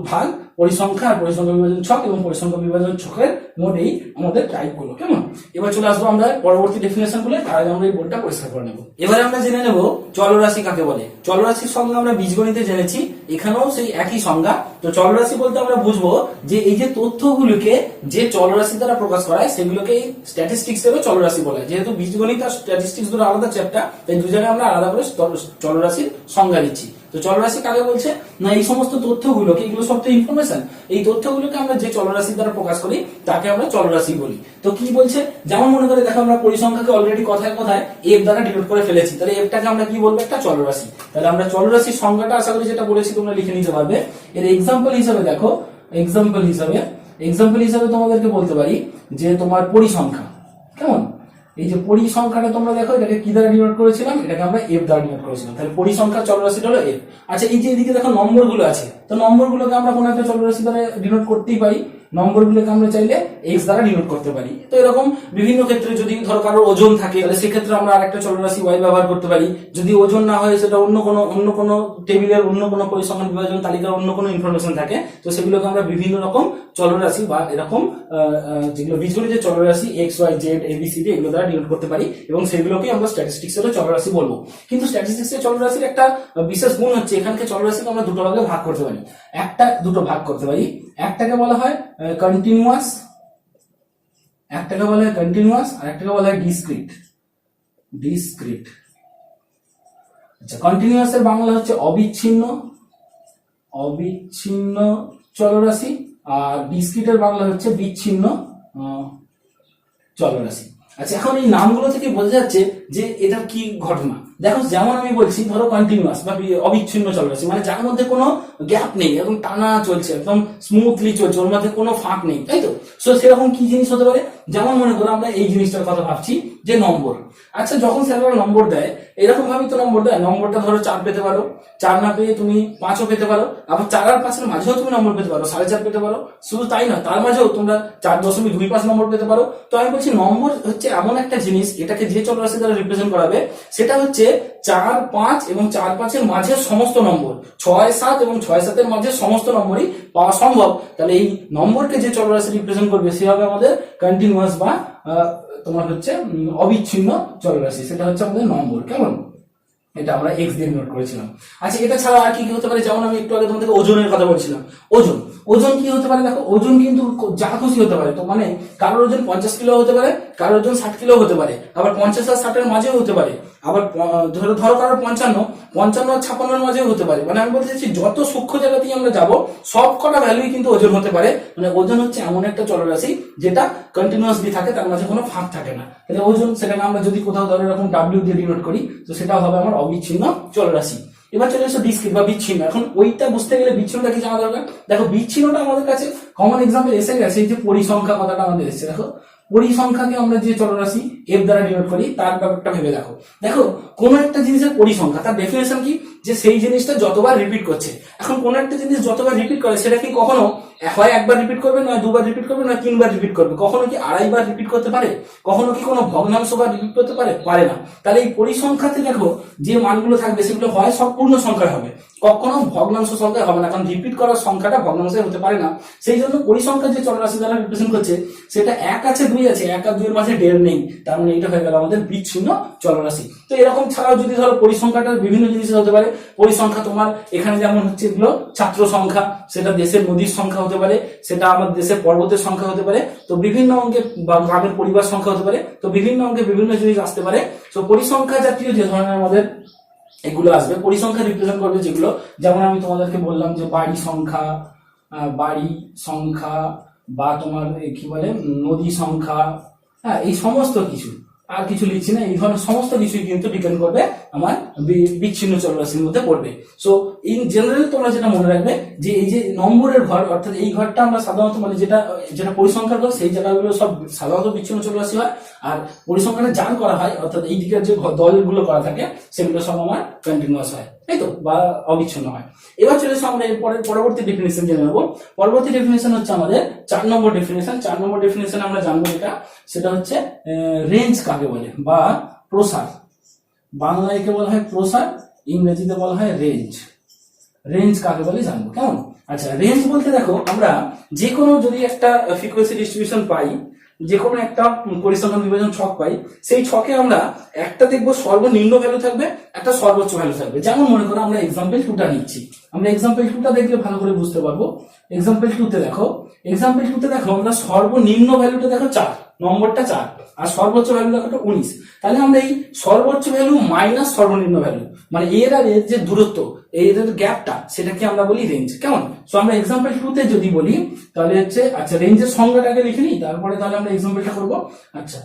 ভাগ, পরিসংখ্যা আর পরিসংখ্যা বিভাজন ছক এবং পরিসংখ্যা বিভাজন ছকের মোট এই আমাদের টাইপ গুলো, কেমন? এবার চলে আসবো আমরা পরবর্তী ডেফিনেশন গুলো, তার আগে আমরা এই বোর্ডটা পরিষ্কার করে নেবো। এবারে আমরা জেনে নেব চলরাশি কাকে বলে। চলরাশির সংজ্ঞা আমরা বীজগণিতে জেনেছি, এখানেও সেই একই সংজ্ঞা। তো চলরাশি বলতে আমরা বুঝবো যে এই যে তথ্যগুলোকে যে চলরাশি দ্বারা প্রকাশ করায় সেগুলোকে স্ট্যাটিস্টিক্স এরও চলরাশি বলে। যেহেতু বীজগণিত আর স্ট্যাটিস্টিক্স দুটো আলাদা চ্যাপ্টার, তাই দুই জায়গায় আমরা আলাদা করে চলরাশির সংজ্ঞা দিচ্ছি। তো চলরাশি কাকে বলছে না, এই সমস্ত তথ্যগুলোকে, এগুলো সব তো ইনফরমেশন, এই তথ্যগুলোকে আমরা যে চলরাশি দ্বারা প্রকাশ করি তাকে আমরা চলরাশি বলি। তো কি বলছে, যেমন মনে করে দেখো আমরা পরিসংখ্যাকে অলরেডি কথায় কথায় এফ দ্বারা ডিনোট করে ফেলেছি, তাহলে এফটাকে আমরা কি বলবো, একটা চলরাশি। তাহলে আমরা চলরাশির সংজ্ঞাটা আশা করি যেটা বলেছি তোমরা লিখে নিতে পারবে। এর এক্সাম্পল হিসাবে দেখো, এক্সাম্পল হিসাবে তোমাদেরকে বলতে পারি যে তোমার পরিসংখ্যা, কেমন? এই যে পরিসংখ্যাটা তোমরা দেখো, এটাকে কি দ্বারা ডিনোট করেছিলাম, এটাকে আমরা এফ দ্বারা ডিনোট করেছিলাম। তাহলে পরিসংখ্যার চলরাশিটা হলো এফ। আচ্ছা, এই যে এদিকে দেখো নম্বর গুলো আছে, তো নম্বর গুলোকে আমরা কোনো একটা চলরাশি দ্বারা ডিনোট করতেই পারি। নম্বরগুলোকে আমরা চাইলে এক্স দ্বারা ডিনোট করতে পারি। তো এরকম বিভিন্ন ক্ষেত্রে যদি ধরো কারোর ওজন থাকে তাহলে সেক্ষেত্রে আমরা আরেকটা চলরাশি ওয়াই ব্যবহার করতে পারি। যদি ওজন না হয়, সেটা অন্য কোনো টেবিলের অন্য কোনো পরিসংখ্যান বিভাজন তালিকার অন্য কোনো ইনফরমেশন থাকে, তো সেগুলোকে আমরা বিভিন্ন রকম চলরাশি বা এরকম যেগুলো বীজগণিতের চলরাশি এক্স ওয়াই জেড এবিসিডি এগুলো দ্বারা ডিনোট করতে পারি, এবং সেগুলোকে আমরা স্ট্যাটিস্টিক্সের চলরাশি বলবো। কিন্তু স্ট্যাটিস্টিক্সের চলরাশির একটা বিশেষ গুণ হচ্ছে, এখানকে চলরাশিকে আমরা দুটো ভাগে ভাগ করতে পারি। একটাকে বলা হয় কন্টিনিউয়াস, আর একটাকে বলা হয় ডিসক্রিট। আচ্ছা, কন্টিনিউয়াস এর বাংলা হচ্ছে অবিচ্ছিন্ন চলরাশি, আর ডিসক্রিটের বাংলা হচ্ছে বিচ্ছিন্ন চলরাশি। আচ্ছা, এখন এই নামগুলো থেকে বোঝা যাচ্ছে যে এটা কি ঘটনা। দেখো, যেমন আমি বলছি, ধরো কন্টিনিউয়াস বা অবিচ্ছিন্ন চলরাশি মানে যার মধ্যে কোনো গ্যাপ নেই, একদম টানা চলছে, একদম স্মুথলি চলছে, ওর মধ্যে কোনো ফাঁক নেই, তাই তো? সো সেরকম কি জিনিস হতে পারে, যেমন মনে করো আমরা এই জিনিসটার কথা ভাবছি যে নম্বর। আচ্ছা, যখন স্যাররা নম্বর দেয়, এরকম ভাবেই তো নম্বর দেয়। নম্বরটা ধরো 4 পেতে পারো, 4 না পেয়ে তুমি 5ও পেতে পারো, আবার 4 আর 5 এর মাঝেও তুমি নম্বর পেতে পারো, 4.5 পেতে পারো। শুধু তাই না, তার মাঝেও তোমরা 4.25 নম্বর পেতে পারো। তো আমি বলছি নম্বর হচ্ছে এমন একটা জিনিস, এটাকে যে চলরাশি দ্বারা রিপ্রেজেন্ট করাবে সেটা হচ্ছে 4, 5 এবং 4, 5 এর মাঝের সমস্ত নম্বর, 6, 7 এবং 6, 7 এর মাঝের সমস্ত নম্বরই পাওয়া সম্ভব। তাহলে এই নম্বরকে যে চলরাশি রিপ্রেজেন্ট করবে সে হবে আমাদের কন্টিনিউয়াস বা তোমার হচ্ছে অবিচ্ছিন্ন চলরাশি, সেটা হচ্ছে আমাদের নম্বর, কেমন? এটা আমরা এক্স দিয়ে নোট করেছিলাম। আচ্ছা, এটা ছাড়া আর কি কি হতে পারে, যেমন আমি একটু আগে তোমাদেরকে ওজনের কথা বলছিলাম। ওজন কি হতে পারে, দেখো ওজন কিন্তু যা খুশি হতে পারে। তো মানে কারোর ওজন 50 কিলো হতে পারে, কারোর ওজন 60 কিলো হতে পারে, আবার 50 আর 60 এর মাঝেও হতে পারে, আবার ধরো কারোর 55 আর 56 এর মাঝেও হতে পারে। মানে আমি বলতে চাইছি যত সূক্ষ্ম জায়গাতেই আমরা যাব সব কটা ভ্যালুই কিন্তু ওজন হতে পারে। মানে ওজন হচ্ছে এমন একটা চলরাশি যেটা কন্টিনিউয়াসলি থাকে, তার মাঝে কোনো ফাঁক থাকে না। তাহলে ওজন, সেটাকে আমরা যদি কোথাও ধরো এরকম ডাব্লিউ দিয়ে ডিনোট করি, তো সেটা হবে আমার অবিচ্ছিন্ন চলরাশি। এবার চলে এসো ডিসক্রিট বা বিচ্ছিন্ন। এখন ওইটা বুঝতে গেলে বিচ্ছিন্নটা কি জানা দরকার। দেখো বিচ্ছিন্নটা আমাদের কাছে কমন এক্সাম্পল এসে গেছে, এই যে পরিসংখ্যা কথাটা আমাদের এসেছে। দেখো পরিসংখ্যাকে আমরা যে চলরাশি এফ দ্বারা ডিনোট করি তার ব্যাপারটা ভেবে দেখো। দেখো কোন একটা জিনিসের পরিসংখ্যা তার ডেফিনেশন কি, যে সেই জিনিসটা যতবার রিপিট করছে। এখন কোন একটা জিনিস যতবার রিপিট করে সেটা কি কখনো হয় একবার রিপিট করবে, নয় দুবার রিপিট করবে, নয় তিনবার রিপিট করবে, কখনো কি আড়াইবার রিপিট করতে পারে, কখনো কি কোনো ভগ্নাংশ বা রিপিট করতে পারে, পারে না। তাহলে এই পরিসংখ্যাতে দেখো যে মানগুলো থাকবে সেগুলো হয় সব পূর্ণ সংখ্যা হবে, কখনো ভগ্নাংশ সংখ্যা হবে না, কারণ রিপিট করার সংখ্যাটা ভগ্নাংশে হতে পারে না। সেই জন্য পরিসংখ্যা যে চলরাশি দ্বারা রিপ্রেজেন্ট করছে সেটা 1 আছে 2 আছে, 1 আর 2 এর মাঝে 1.5 নেই, তার মানে এটা হয়ে গেল আমাদের বিচ্ছিন্ন চলরাশি। তো এরকম ছাড়াও যদি ধরো পরিসংখ্যাটার বিভিন্ন জিনিস হতে পারে। পরিসংখ্যা তোমার এখানে যেমন হচ্ছে এগুলো ছাত্র সংখ্যা, সেটা দেশের নদীর সংখ্যা হতে পারে, সেটা আমার দেশের পর্বতের সংখ্যা হতে পারে, তো বিভিন্ন অঙ্কে বা গ্রামের পরিবার সংখ্যা হতে পারে, তো বিভিন্ন অঙ্কে বিভিন্ন জিনিস আসতে পারে। তো পরিসংখ্যা জাতীয় যে ধরনের আমাদের এগুলো আসবে, পরিসংখ্যা রিপ্রেজেন্ট করবে যেগুলো, যেমন আমি তোমাদেরকে বললাম যে বাড়ি সংখ্যা বা তোমার কি বলে নদী সংখ্যা, হ্যাঁ এই সমস্ত কিছু, আর কিছু লিখছি না, এই ধরনের সমস্ত কিছুই কিন্তু ডিপেন্ড করবে আমার বিচ্ছিন্ন চলরাশির মধ্যে পড়বে। সো ইন জেনারেল তোমরা যেটা মনে রাখবে যে এই যে নম্বরের ঘর, অর্থাৎ এই ঘরটা আমরা সাধারণত মানে যেটা পরিসংখ্যার ঘর, সেই জায়গাগুলো সব সাধারণত বিচ্ছিন্ন চলরাশি হয়, আর পরিসংখ্যানে যান করা হয় অর্থাৎ এই দিকের যে দলগুলো করা থাকে সেগুলো সব আমার কন্টিনিউয়াস হয়, তাই তো, বা অবিচ্ছিন্ন হয়। এবার চলে এসে আমরা এরপরে পরবর্তী ডেফিনেশন জেনে নেবো। পরবর্তী ডেফিনেশন হচ্ছে আমাদের 4 নম্বর ডেফিনেশন। 4 নম্বর ডেফিনেশন আমরা জানবো সেটা হচ্ছে রেঞ্জ কাকে বলে বা প্রসার। বাংলায় কে বলা হয় প্রসার, ইংরেজিতে বলা হয় রেঞ্জ। রেঞ্জ কাকে বলে জানবো, কেমন? আচ্ছা, রেঞ্জ বলতে দেখো আমরা যে কোনো যদি একটা ফ্রিকোয়েন্সি ডিস্ট্রিবিউশন পাই, যে কোনো একটা পরিসংখ্যান বিভাজন ছক পাই, সেই ছকে আমরা একটা দেখবো সর্বনিম্ন ভ্যালু থাকবে, একটা সর্বোচ্চ ভ্যালু থাকবে। যেমন মনে করো আমরা এক্সাম্পল 2টা নিচ্ছি, আমরা এক্সাম্পল 2টা দেখলে ভালো করে বুঝতে পারবো। এক্সাম্পল 2তে দেখো আমরা সর্বনিম্ন ভ্যালুটা দেখো 4, নম্বরটা 4, আর সর্বোচ্চ ভ্যালু দেখো 19। তাহলে আমরা এই সর্বোচ্চ ভ্যালু মাইনাস সর্বনিম্ন ভ্যালু, মানে এর আর এর যে দূরত্ব, এর গ্যাপটা, সেটাকে আমরা বলি রেঞ্জ, কেমন? সো আমরা এক্সাম্পল 2তে যদি বলি তাহলে হচ্ছে, আচ্ছা রেঞ্জের সংজ্ঞাটাকে লিখে নিই, তারপরে তাহলে আমরা এক্সাম্পলটা করবো। আচ্ছা,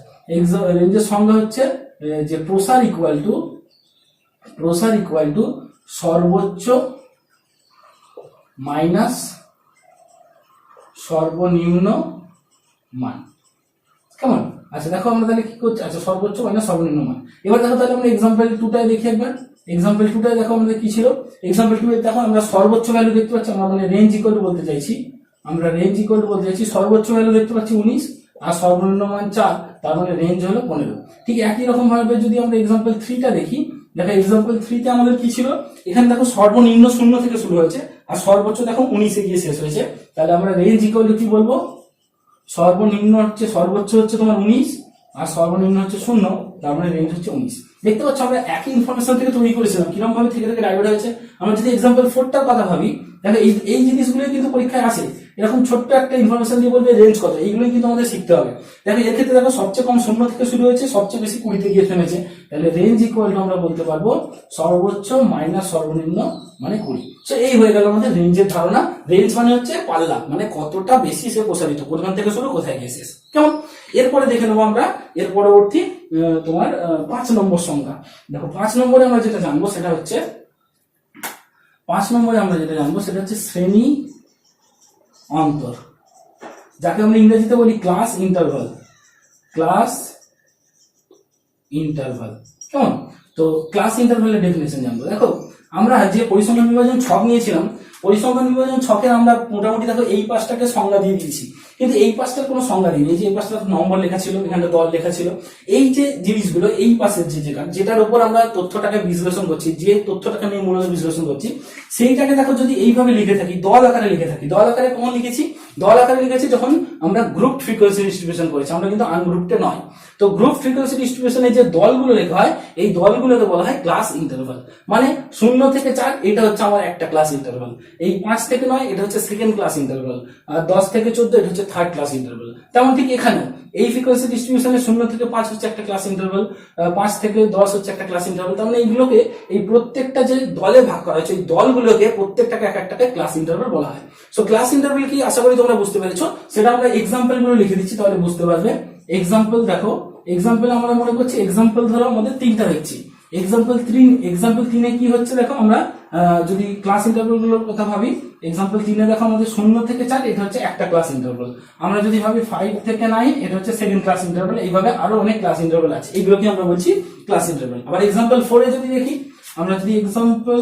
রেঞ্জের সংজ্ঞা হচ্ছে যে প্রসার ইকুয়াল টু সর্বোচ্চ মাইনাস সর্বনিম্ন মান, কেমন? আচ্ছা দেখো আমরা তাহলে কি করছি, আচ্ছা সর্বোচ্চ মাইনাস সর্বনিম্ন মান। এবার দেখো তাহলে আমরা এক্সাম্পল 2টায় দেখি একবার। এক্সাম্পল 2টায় দেখো আমাদের কি ছিল, এক্সাম্পল 2 এ দেখো আমরা সর্বোচ্চ ভ্যালু দেখতে পাচ্ছি, আমরা মানে রেঞ্জ ইকুয়াল টু বলতে চাইছি, সর্বোচ্চ ভ্যালু দেখতে পাচ্ছি 19 আর সর্বনিম্ন মান 4, তার মানে রেঞ্জ হলো 15। ঠিক একই রকম ভাবে যদি আমরা এক্সাম্পল 3টা দেখি, দেখো এক্সাম্পল 3তে আমাদের কি ছিল, এখানে দেখো সর্বনিম্ন 0 থেকে শুরু হয়েছে আর সর্বোচ্চ দেখো 19 এ গিয়ে শেষ হয়েছে। তাহলে আমরা রেঞ্জ ইকুয়াল টু কি বলবো, সর্বোচ্চ হচ্ছে তোমার 19 আর সর্বনিম্ন হচ্ছে 0, তার মানে রেঞ্জ হচ্ছে 19। দেখতে পাচ্ছ আমরা একই ইনফরমেশন থেকে তৈরি করেছিলাম, কিরকম ভাবে থেকে ডাইভার্ট হয়েছে। আমরা যদি এক্সাম্পল 4টার কথা ভাবি, দেখো এই জিনিসগুলো কিন্তু পরীক্ষায় আসে, এরকম ছোট্ট একটা ইনফরমেশন দিয়ে বলবে রেঞ্জ কত, এইগুলোই কিন্তু আমাদের শিখতে হবে। দেখো এর ক্ষেত্রে দেখো সবচেয়ে কম 0 থেকে শুরু হয়েছে, সবচেয়ে বেশি 20 তে গিয়ে থেমেছে। তাহলে রেঞ্জ ইকুয়াল টু আমরা বলতে পারবো সর্বোচ্চ মাইনাস সর্বনিম্ন মানে 20। তো এই হয়ে গেল আমাদের রেঞ্জের ধারণা। রেঞ্জ মানে হচ্ছে পাল্লা, মানে কতটা বেশি সে প্রসারিত, কোথায় থেকে শুরু কোথায় গিয়ে শেষ, কেমন? এরপরে দেখে নেবো আমরা এর পরবর্তী তোমার 5 নম্বর সংখ্যা। দেখো 5 নম্বরে আমরা যেটা জানবো সেটা হচ্ছে শ্রেণী অন্তর, যাকে আমরা ইংরেজিতে বলি ক্লাস ইন্টারভাল। কেমন? তো ক্লাস ইন্টারভালের ডেফিনেশন জানবো। দেখো আমরা যে পরিসংখ্যান বিভাজন ছক নিয়েছিলাম, পরিসংখ্যান বিভাজন ছকের আমরা মোটামুটি দেখো এই পাশটাকে সংজ্ঞা দিয়ে দিয়েছি, কিন্তু এই পাশটার কোনো সংজ্ঞা দিইনি। যে এই পাশটা নম্বর লেখা ছিল, এখানে দল লেখা ছিল, এই যে জিনিসগুলো এই পাশের যে যেটার উপর আমরা তথ্যটাকে বিশ্লেষণ করছি, যে তথ্যটাকে নিয়ে মূলত বিশ্লেষণ করছি, সেইটাকে দেখো যদি এইভাবে লিখে থাকি, দল আকারে লিখে থাকি, দল আকারে কখন লিখেছি, যখন আমরা গ্রুপ ফ্রিকোয়েন্সি ডিস্ট্রিবিউশন করেছি, আমরা কিন্তু আনগ্রুপড নয়। তো গ্রুপ ফ্রিকোয়েন্সি ডিস্ট্রিবিউশনে যে দলগুলো লেখা হয়, এই দলগুলোকে বলা হয় ক্লাস ইন্টারভাল। মানে 0 থেকে 4 এটা হচ্ছে আমার একটা ক্লাস ইন্টারভাল, এই 5 থেকে 9 এটা হচ্ছে সেকেন্ড ক্লাস ইন্টারভাল, আর 10 থেকে 14 এটা হচ্ছে থার্ড ক্লাস ইন্টারভাল। তেমন ঠিক এখানে এই ফ্রিকোয়েন্সি ডিস্ট্রিবিউশনে 0 থেকে 5 হচ্ছে একটা ক্লাস ইন্টারভাল, 5 থেকে 10 হচ্ছে একটা ক্লাস ইন্টারভাল। তার মানে এইগুলোকে, এই প্রত্যেকটা যে দলে ভাগ করা হয়েছে, এই দলগুলোকে প্রত্যেকটাকে এক একটাকে ক্লাস ইন্টারভাল বলা হয়। সো ক্লাস ইন্টারভাল কি, আশা করি তোমরা বুঝতে পেরেছো। সেটা আমরা এক্সাম্পল গুলো লিখে দিচ্ছি, তাহলে বুঝতে পারবে। এক্সাম্পল দেখো, এক্সাম্পল আমরা মনে করছি, এক্সাম্পল ধরো আমাদের 3টা দেখছি। এক্সাম্পল 3 এ কি হচ্ছে দেখো, আমরা যদি ক্লাস ইন্টারভেল গুলোর কথা ভাবি, এক্সাম্পল 3 দেখো আমাদের 0 থেকে 4 এটা হচ্ছে একটা ক্লাস ইন্টারভেল। আমরা যদি ভাবি 5 থেকে 9 এটা হচ্ছে সেকেন্ড ক্লাস ইন্টারভেল। এইভাবে আরো অনেক ক্লাস ইন্টারভেল আছে, এইগুলোকে আমরা বলছি ক্লাস ইন্টারভেল। আবার এক্সাম্পল 4 যদি দেখি, আমরা যদি এক্সাম্পল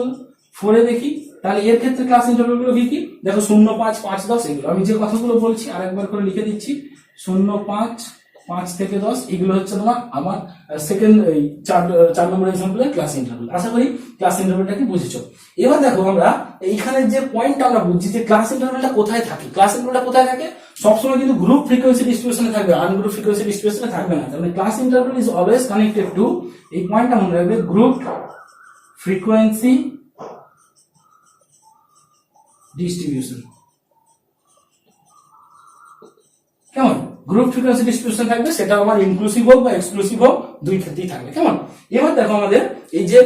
4 দেখি তাহলে এর ক্ষেত্রে ক্লাস ইন্টারভেল গুলো কি দেখো 0, 5, 5, 10 এগুলো আমি যে কথাগুলো বলছি আরেকবার করে লিখে দিচ্ছি। 0, 5, 5 থেকে 10 এগুলো হচ্ছে তোমার আমার সেকেন্ড এই 4 নম্বর এক্সাম্পলের ক্লাস ইন্টারভেল। আশা করি ক্লাস ইন্টারভেলটাকে বুঝেছো। এবার দেখো আমরা এইখানে যে পয়েন্টটা আমরা বুঝছি যে ক্লাস ইন্টারভেলটা কোথায় থাকে। ক্লাস ইন্টারভেলটা কোথায় থাকে? সবসময় কিন্তু গ্রুপ ফ্রিকোয়েন্সি ডিস্ট্রিবিউশনে থাকবে, আনগ্রুপ ফ্রিকোয়েন্সি ডিস্ট্রিবিউশনে থাকবে না। তাহলে class interval is always connected to, এই পয়েন্টটা মনে রাখবে, গ্রুপ ফ্রিকোয়েন্সি ডিস্ট্রিবিউশন। কেমন? গ্রুপ ফ্রিকোয়েন্সি ডিস্ট্রিবিউশন থাকবে, সেটা আমার ইনক্লুসিভ হোক বা এক্সক্লুসিভ হোক, দুই ক্ষেত্রেই থাকবে। কেমন? এবার দেখো আমাদের এই যে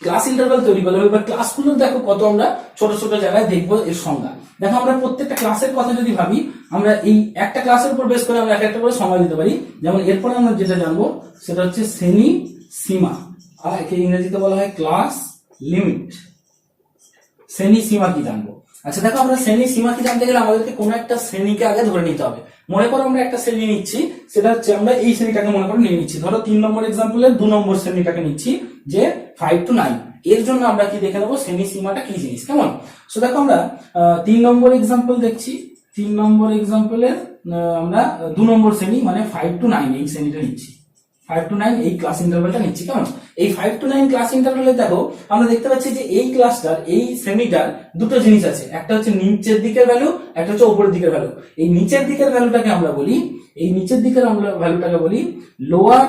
ক্লাস ইন্টারভেল তৈরি করলাম, এবার ক্লাসগুলো দেখো কত আমরা ছোট ছোট জায়গায় দেখবো এর সংজ্ঞা। দেখো আমরা প্রত্যেকটা ক্লাসের কথা যদি ভাবি, আমরা এই একটা ক্লাসের উপর বেস করে আমরা একটা করে সময় দিতে পারি। যেমন এরপরে আমরা যেটা জানবো সেটা হচ্ছে শ্রেণী সীমা, আর একে ইংরেজিতে বলা হয় ক্লাস লিমিট। শ্রেণী সীমা কি জানবো? আচ্ছা দেখো, আমরা শ্রেণী সীমা কি জানতে গেলে আমাদেরকে কোনো একটা শ্রেণীকে আগে ধরে নিতে হবে। মনে করো আমরা একটা শ্রেণী নিচ্ছি, সেটা হচ্ছে আমরা এই শ্রেণীটাকে মনে করে নিয়ে নিচ্ছি। ধরো 3 নম্বর এক্সাম্পলের 2 নম্বর শ্রেণীটাকে নিচ্ছি, যে 5 to 9। এর জন্য আমরা কি দেখে নেবো শ্রেণী সীমাটা কি জিনিস। কেমন? সো দেখো আমরা 3 নম্বর এক্সাম্পল দেখছি। 3 নম্বর এক্সাম্পলের আমরা 2 নম্বর শ্রেণী মানে 5 to 9 এই শ্রেণীটা নিচ্ছি। 5 to 9 এই ক্লাস ইন্টারভেলটা নিচ্ছি। কেমন? এই 5 to 9 ক্লাস ইন্টারভেলে দেখো আমরা দেখতে পাচ্ছি যে এই ক্লাসটার, এই শ্রেণীটার দুটো জিনিস আছে, একটা হচ্ছে নিচের দিকের ভ্যালু, একটা হচ্ছে উপরের দিকের ভ্যালু। এই নিচের দিকের ভ্যালুটাকে আমরা বলি, এই নিচের দিকের আমরা ভ্যালুটাকে বলি লোয়ার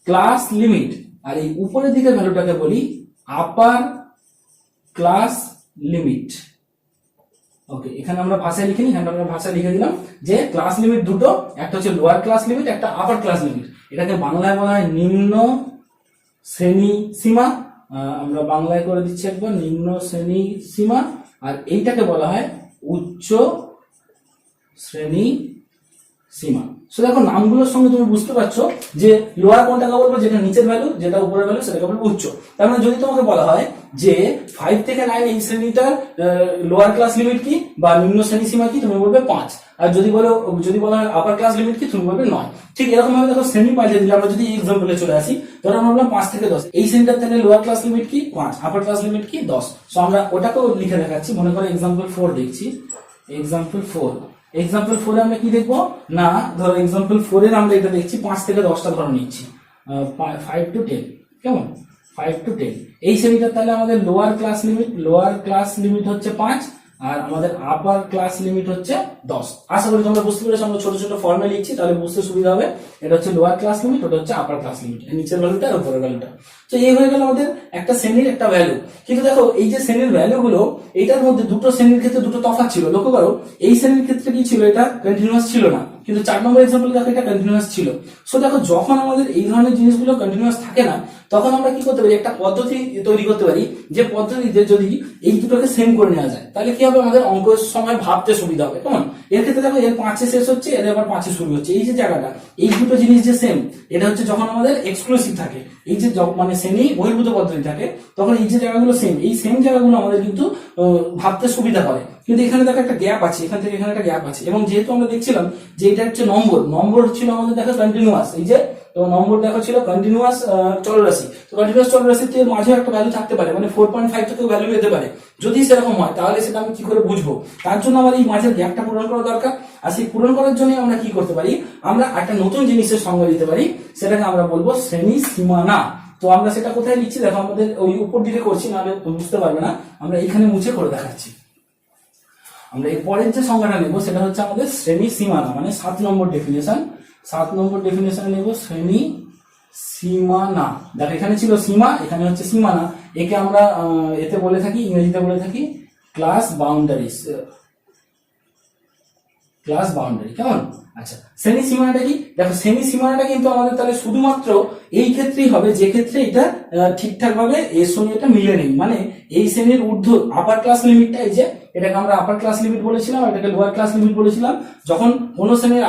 ক্লাস লিমিট, আর এই উপরের দিকের ভ্যালুটাকে বলি আপার ক্লাস লিমিট। ওকে, এখানে আমরা ভাষায় লিখিনি, এখানে আমরা ভাষায় লিখে দিলাম যে ক্লাস লিমিট দুটো, একটা হচ্ছে লোয়ার ক্লাস লিমিট, একটা আপার ক্লাস লিমিট। এটাকে বাংলায় বলা হয় নিম্ন শ্রেণী সীমা, আমরা বাংলায় করে দিচ্ছি একবার, নিম্ন শ্রেণী সীমা। আর এইটাকে বলা হয় উচ্চ শ্রেণী সীমা। সো দেখো নামগুলোর সঙ্গে তুমি বুঝতে পারছো যে লোয়ার কোনটাকে বলবো, যেটা নিচের ভ্যালু, যেটা উপরের ভ্যালু সেটাকে বলবো উচ্চ। তার মানে যদি তোমাকে বলা হয় যে 5 থেকে 9 এই শ্রেণীটার লোয়ার ক্লাস লিমিট কি বা নিম্ন শ্রেণী সীমা কি, তুমি বলবে 5। আর যদি বলা হয় আপার ক্লাস লিমিট কি, তুমি বলবে 9। ঠিক এরকম ভাবে দেখো শ্রেণী পাল্টে দিলে, আমরা যদি এই এক্সাম্পলে চলে আসি, ধরো আমরা বললাম 5 থেকে 10, এই শ্রেণীটার তাহলে লোয়ার ক্লাস লিমিট কি 5, আপার ক্লাস লিমিট কি 10। সো আমরা ওটাকেও লিখে দেখাচ্ছি। মনে করো এক্সাম্পল 4 দেখছি। এক্সাম্পল 4 এ আমরা কি দেখবো না, ধরো এক্সাম্পল 4 এর আমরা এটা দেখছি 5 থেকে 10টা ধরে নিচ্ছি, 5 to 10। কেমন? 5 to 10 এই শ্রেণীটা তাহলে আমাদের লোয়ার ক্লাস লিমিট হচ্ছে 5, আর আমাদের আপার ক্লাস লিমিট হচ্ছে 10। আশা করি তোমরা বুঝতে পেরেছো, আমরা ছোট ছোট ফর্মে লিখছি তাহলে বুঝতে সুবিধা হবে। এটা হচ্ছে লোয়ার ক্লাস লিমিট, ওটা হচ্ছে আপার ক্লাস লিমিট, নিচের ভ্যালুটা আর উপরের ভ্যালুটা। তো এই হয়ে গেল আমাদের একটা শ্রেণীর একটা ভ্যালু। কিন্তু দেখো এই যে শ্রেণীর ভ্যালুগুলো, এটার মধ্যে দুটো শ্রেণীর ক্ষেত্রে দুটো তফাৎ ছিল। লক্ষ্য করো, এই শ্রেণীর ক্ষেত্রে কি ছিল, এটা কন্টিনিউয়াস ছিল না, কিন্তু 4 নম্বর এক্সাম্পলে দেখো এটা কন্টিনিউয়াস ছিল। সো দেখো যখন আমাদের এই ধরনের জিনিসগুলো কন্টিনিউয়াস থাকে না, তখন আমরা কি করতে পারি, একটা পদ্ধতি তৈরি করতে পারি, যে পদ্ধতিতে যদি এই দুটোকে সেম করে নেওয়া যায় তাহলে কি হবে, আমাদের অঙ্কের সময় ভাবতে সুবিধা হবে। কেমন? এর ক্ষেত্রে দেখো এর 5 শেষ হচ্ছে, এর আবার 5 শুরু হচ্ছে, এই যে জায়গাটা, এই দুটো জিনিস যে সেম, এটা হচ্ছে যখন আমাদের এক্সক্লুসিভ থাকে, এই যে মানে শ্রেণী বহির্ভূত পদ্ধতি থাকে, তখন এই যে জায়গাগুলো সেম, এই সেম জায়গাগুলো আমাদের কিন্তু ভাবতে সুবিধা করে। কিন্তু এখানে দেখো একটা গ্যাপ আছে, এখান থেকে এখানে একটা গ্যাপ আছে, এবং যেহেতু আমরা দেখছিলাম যে এটা হচ্ছে নম্বর ছিল আমাদের দেখো কন্টিনিউয়াস, এই যে তো নম্বর দেখো ছিল কন্টিনিউয়াস চলরাশি। তো কন্টিনিউয়াস চলরাশিতে মাঝে একটা ভ্যালু থাকতে পারে, মানে 4.5 থেকে ভ্যালু পেতে পারে। যদি সেরকম হয় তাহলে সেটা আমি কি করে বুঝবো? তার জন্য আমার এই মাঝের গ্যাপটা পূরণ করা দরকার। আর সেই পূরণ করার জন্য আমরা কি করতে পারি, আমরা একটা নতুন জিনিসের সংজ্ঞা দিতে পারি, সেটাকে আমরা বলবো শ্রেণী সীমানা। তো আমরা সেটা কোথায় লিখছি দেখো, আমাদের ওই উপর দিকে করছি, নাহলে বুঝতে পারবে না। আমরা এখানে মুছে করে দেখাচ্ছি। আমরা এর পরের যে সংজ্ঞাটা নেব সেটা হচ্ছে আমাদের শ্রেণী সীমানা, মানে 7 নম্বর ডেফিনেশন। 7 নম্বর ডেফিনেশন নেব শ্রেণী সীমানা। দেখো এখানে ছিল সীমা, এখানে হচ্ছে সীমানা। একে আমরা এতে বলে থাকি, ইংরেজিতে বলে থাকি ক্লাস বাউন্ডারিজ। কেমন? আচ্ছা, শ্রেণী সীমানাটা কি? দেখো শ্রেণী সীমানাটা কিন্তু আমাদের তাহলে শুধুমাত্র এই ক্ষেত্রেই হবে যে ক্ষেত্রে এটা ঠিকঠাক ভাবে এর সঙ্গে এটা মিলে নেই, মানে এই শ্রেণীর ঊর্ধ্ব আপার ক্লাস লিমিটটা, এই যে এটাকে আমরা আপার ক্লাস লিমিট বলেছিলাম, এটাকে লোয়ার ক্লাস লিমিট বলেছিলাম। যখন কোন শ্রেণীর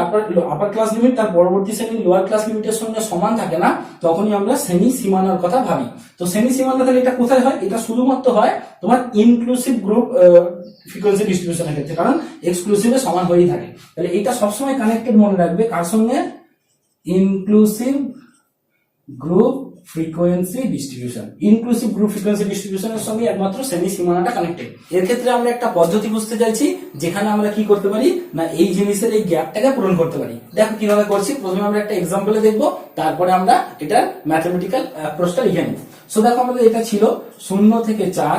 আপার ক্লাস লিমিট তার পরবর্তী শ্রেণীর লোয়ার ক্লাস লিমিটের সঙ্গে সমান থাকে না, তখনই আমরা শ্রেণী সীমানার কথা ভাবি। তো শ্রেণী সীমানা তাহলে এটা কোথায় হয়? এটা শুধুমাত্র হয় তোমার ইনক্লুসিভ গ্রুপ ফ্রিকোয়েন্সি ডিস্ট্রিবিউশনের ক্ষেত্রে, কারণ এক্সক্লুসিভে সমান হয়েই থাকে। তাহলে এটা সবসময় কানেক্টেড মনে রাখবে কার সঙ্গে? Inclusive group frequency distribution. Inclusive group frequency ডিস্ট্রিবিউশনের সঙ্গে একমাত্র শ্রেণী সীমানাটা কানেক্টেড। এর ক্ষেত্রে আমরা একটা পদ্ধতি বুঝতে চাইছি যেখানে আমরা কি করতে পারি না এই জিনিসের এই গ্যাপটাকে পূরণ করতে পারি। দেখো কিভাবে করছি। প্রথমে আমরা একটা এক্সাম্পলে দেখবো, তারপরে আমরা এটার ম্যাথমেটিক্যাল অ্যাপ্রোচটা লিখে নিব। সো দেখো আমাদের এটা ছিল 0 থেকে 4,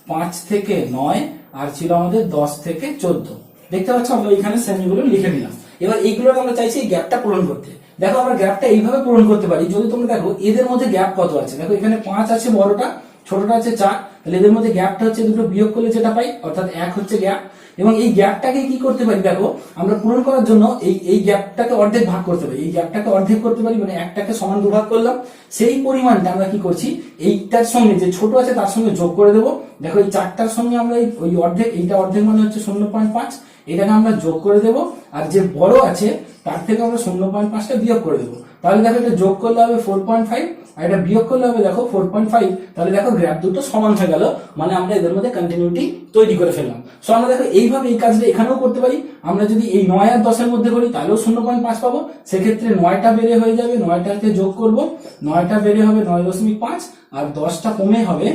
5 থেকে 9, আর ছিল আমাদের 10 থেকে 14। দেখতে পাচ্ছ আমরা এখানে শ্রেণীগুলো লিখে নিলাম। এবার এইগুলোর আমরা চাইছি এই গ্যাপটা পূরণ করতে। দেখো আমরা গ্যাপটা এইভাবে পূরণ করতে পারি, যদি তোমরা দেখো এদের মধ্যে গ্যাপ কত আছে। দেখো এখানে 5 আছে বড়টা, ছোটটা আছে 4, তাহলে এদের মধ্যে গ্যাপটা হচ্ছে দুটো বিয়োগ করলে যেটা পাই, অর্থাৎ 1 হচ্ছে গ্যাপ। এবং এই গ্যাপটাকে কি করতে পারি, দেখো আমরা পূরণ করার জন্য এই গ্যাপটাকে অর্ধেক ভাগ করতে পারি। এই গ্যাপটাকে অর্ধেক করতে পারি, মানে একটাকে সমান দুভাগ করলাম। সেই পরিমাণটা আমরা কি করছি, এইটার সঙ্গে যে ছোট আছে তার সঙ্গে যোগ করে দেবো। দেখো এই 4টার সঙ্গে আমরা ওই অর্ধেক, এইটা অর্ধেক মানে হচ্ছে 0.5, এটাকে আমরা যোগ করে দেবো। আর যে বড় আছে তার থেকে আমরা 0.5টা বিয়োগ করে দেবো। তাহলে দেখো এটা যোগ করলে হবে 4.5, আর এটা বিয়োগ করলে হবে দেখো 4.5। তাহলে দেখো গ্যাপ দুটো সমান হয়ে গেল, মানে আমরা এদের মধ্যে কন্টিনিউটি তৈরি করে ফেললাম। সো আমরা দেখো এইভাবে এই কাজটা এখানেও করতে পারি। আমরা যদি এই 9 আর 10 এর মধ্যে করি তাহলেও 0.5 পাবো। সেক্ষেত্রে 9টা বেড়ে হয়ে যাবে, 9টাকে যোগ করব, 9টা বেড়ে হবে 9.5, আর 10টা কমে হবে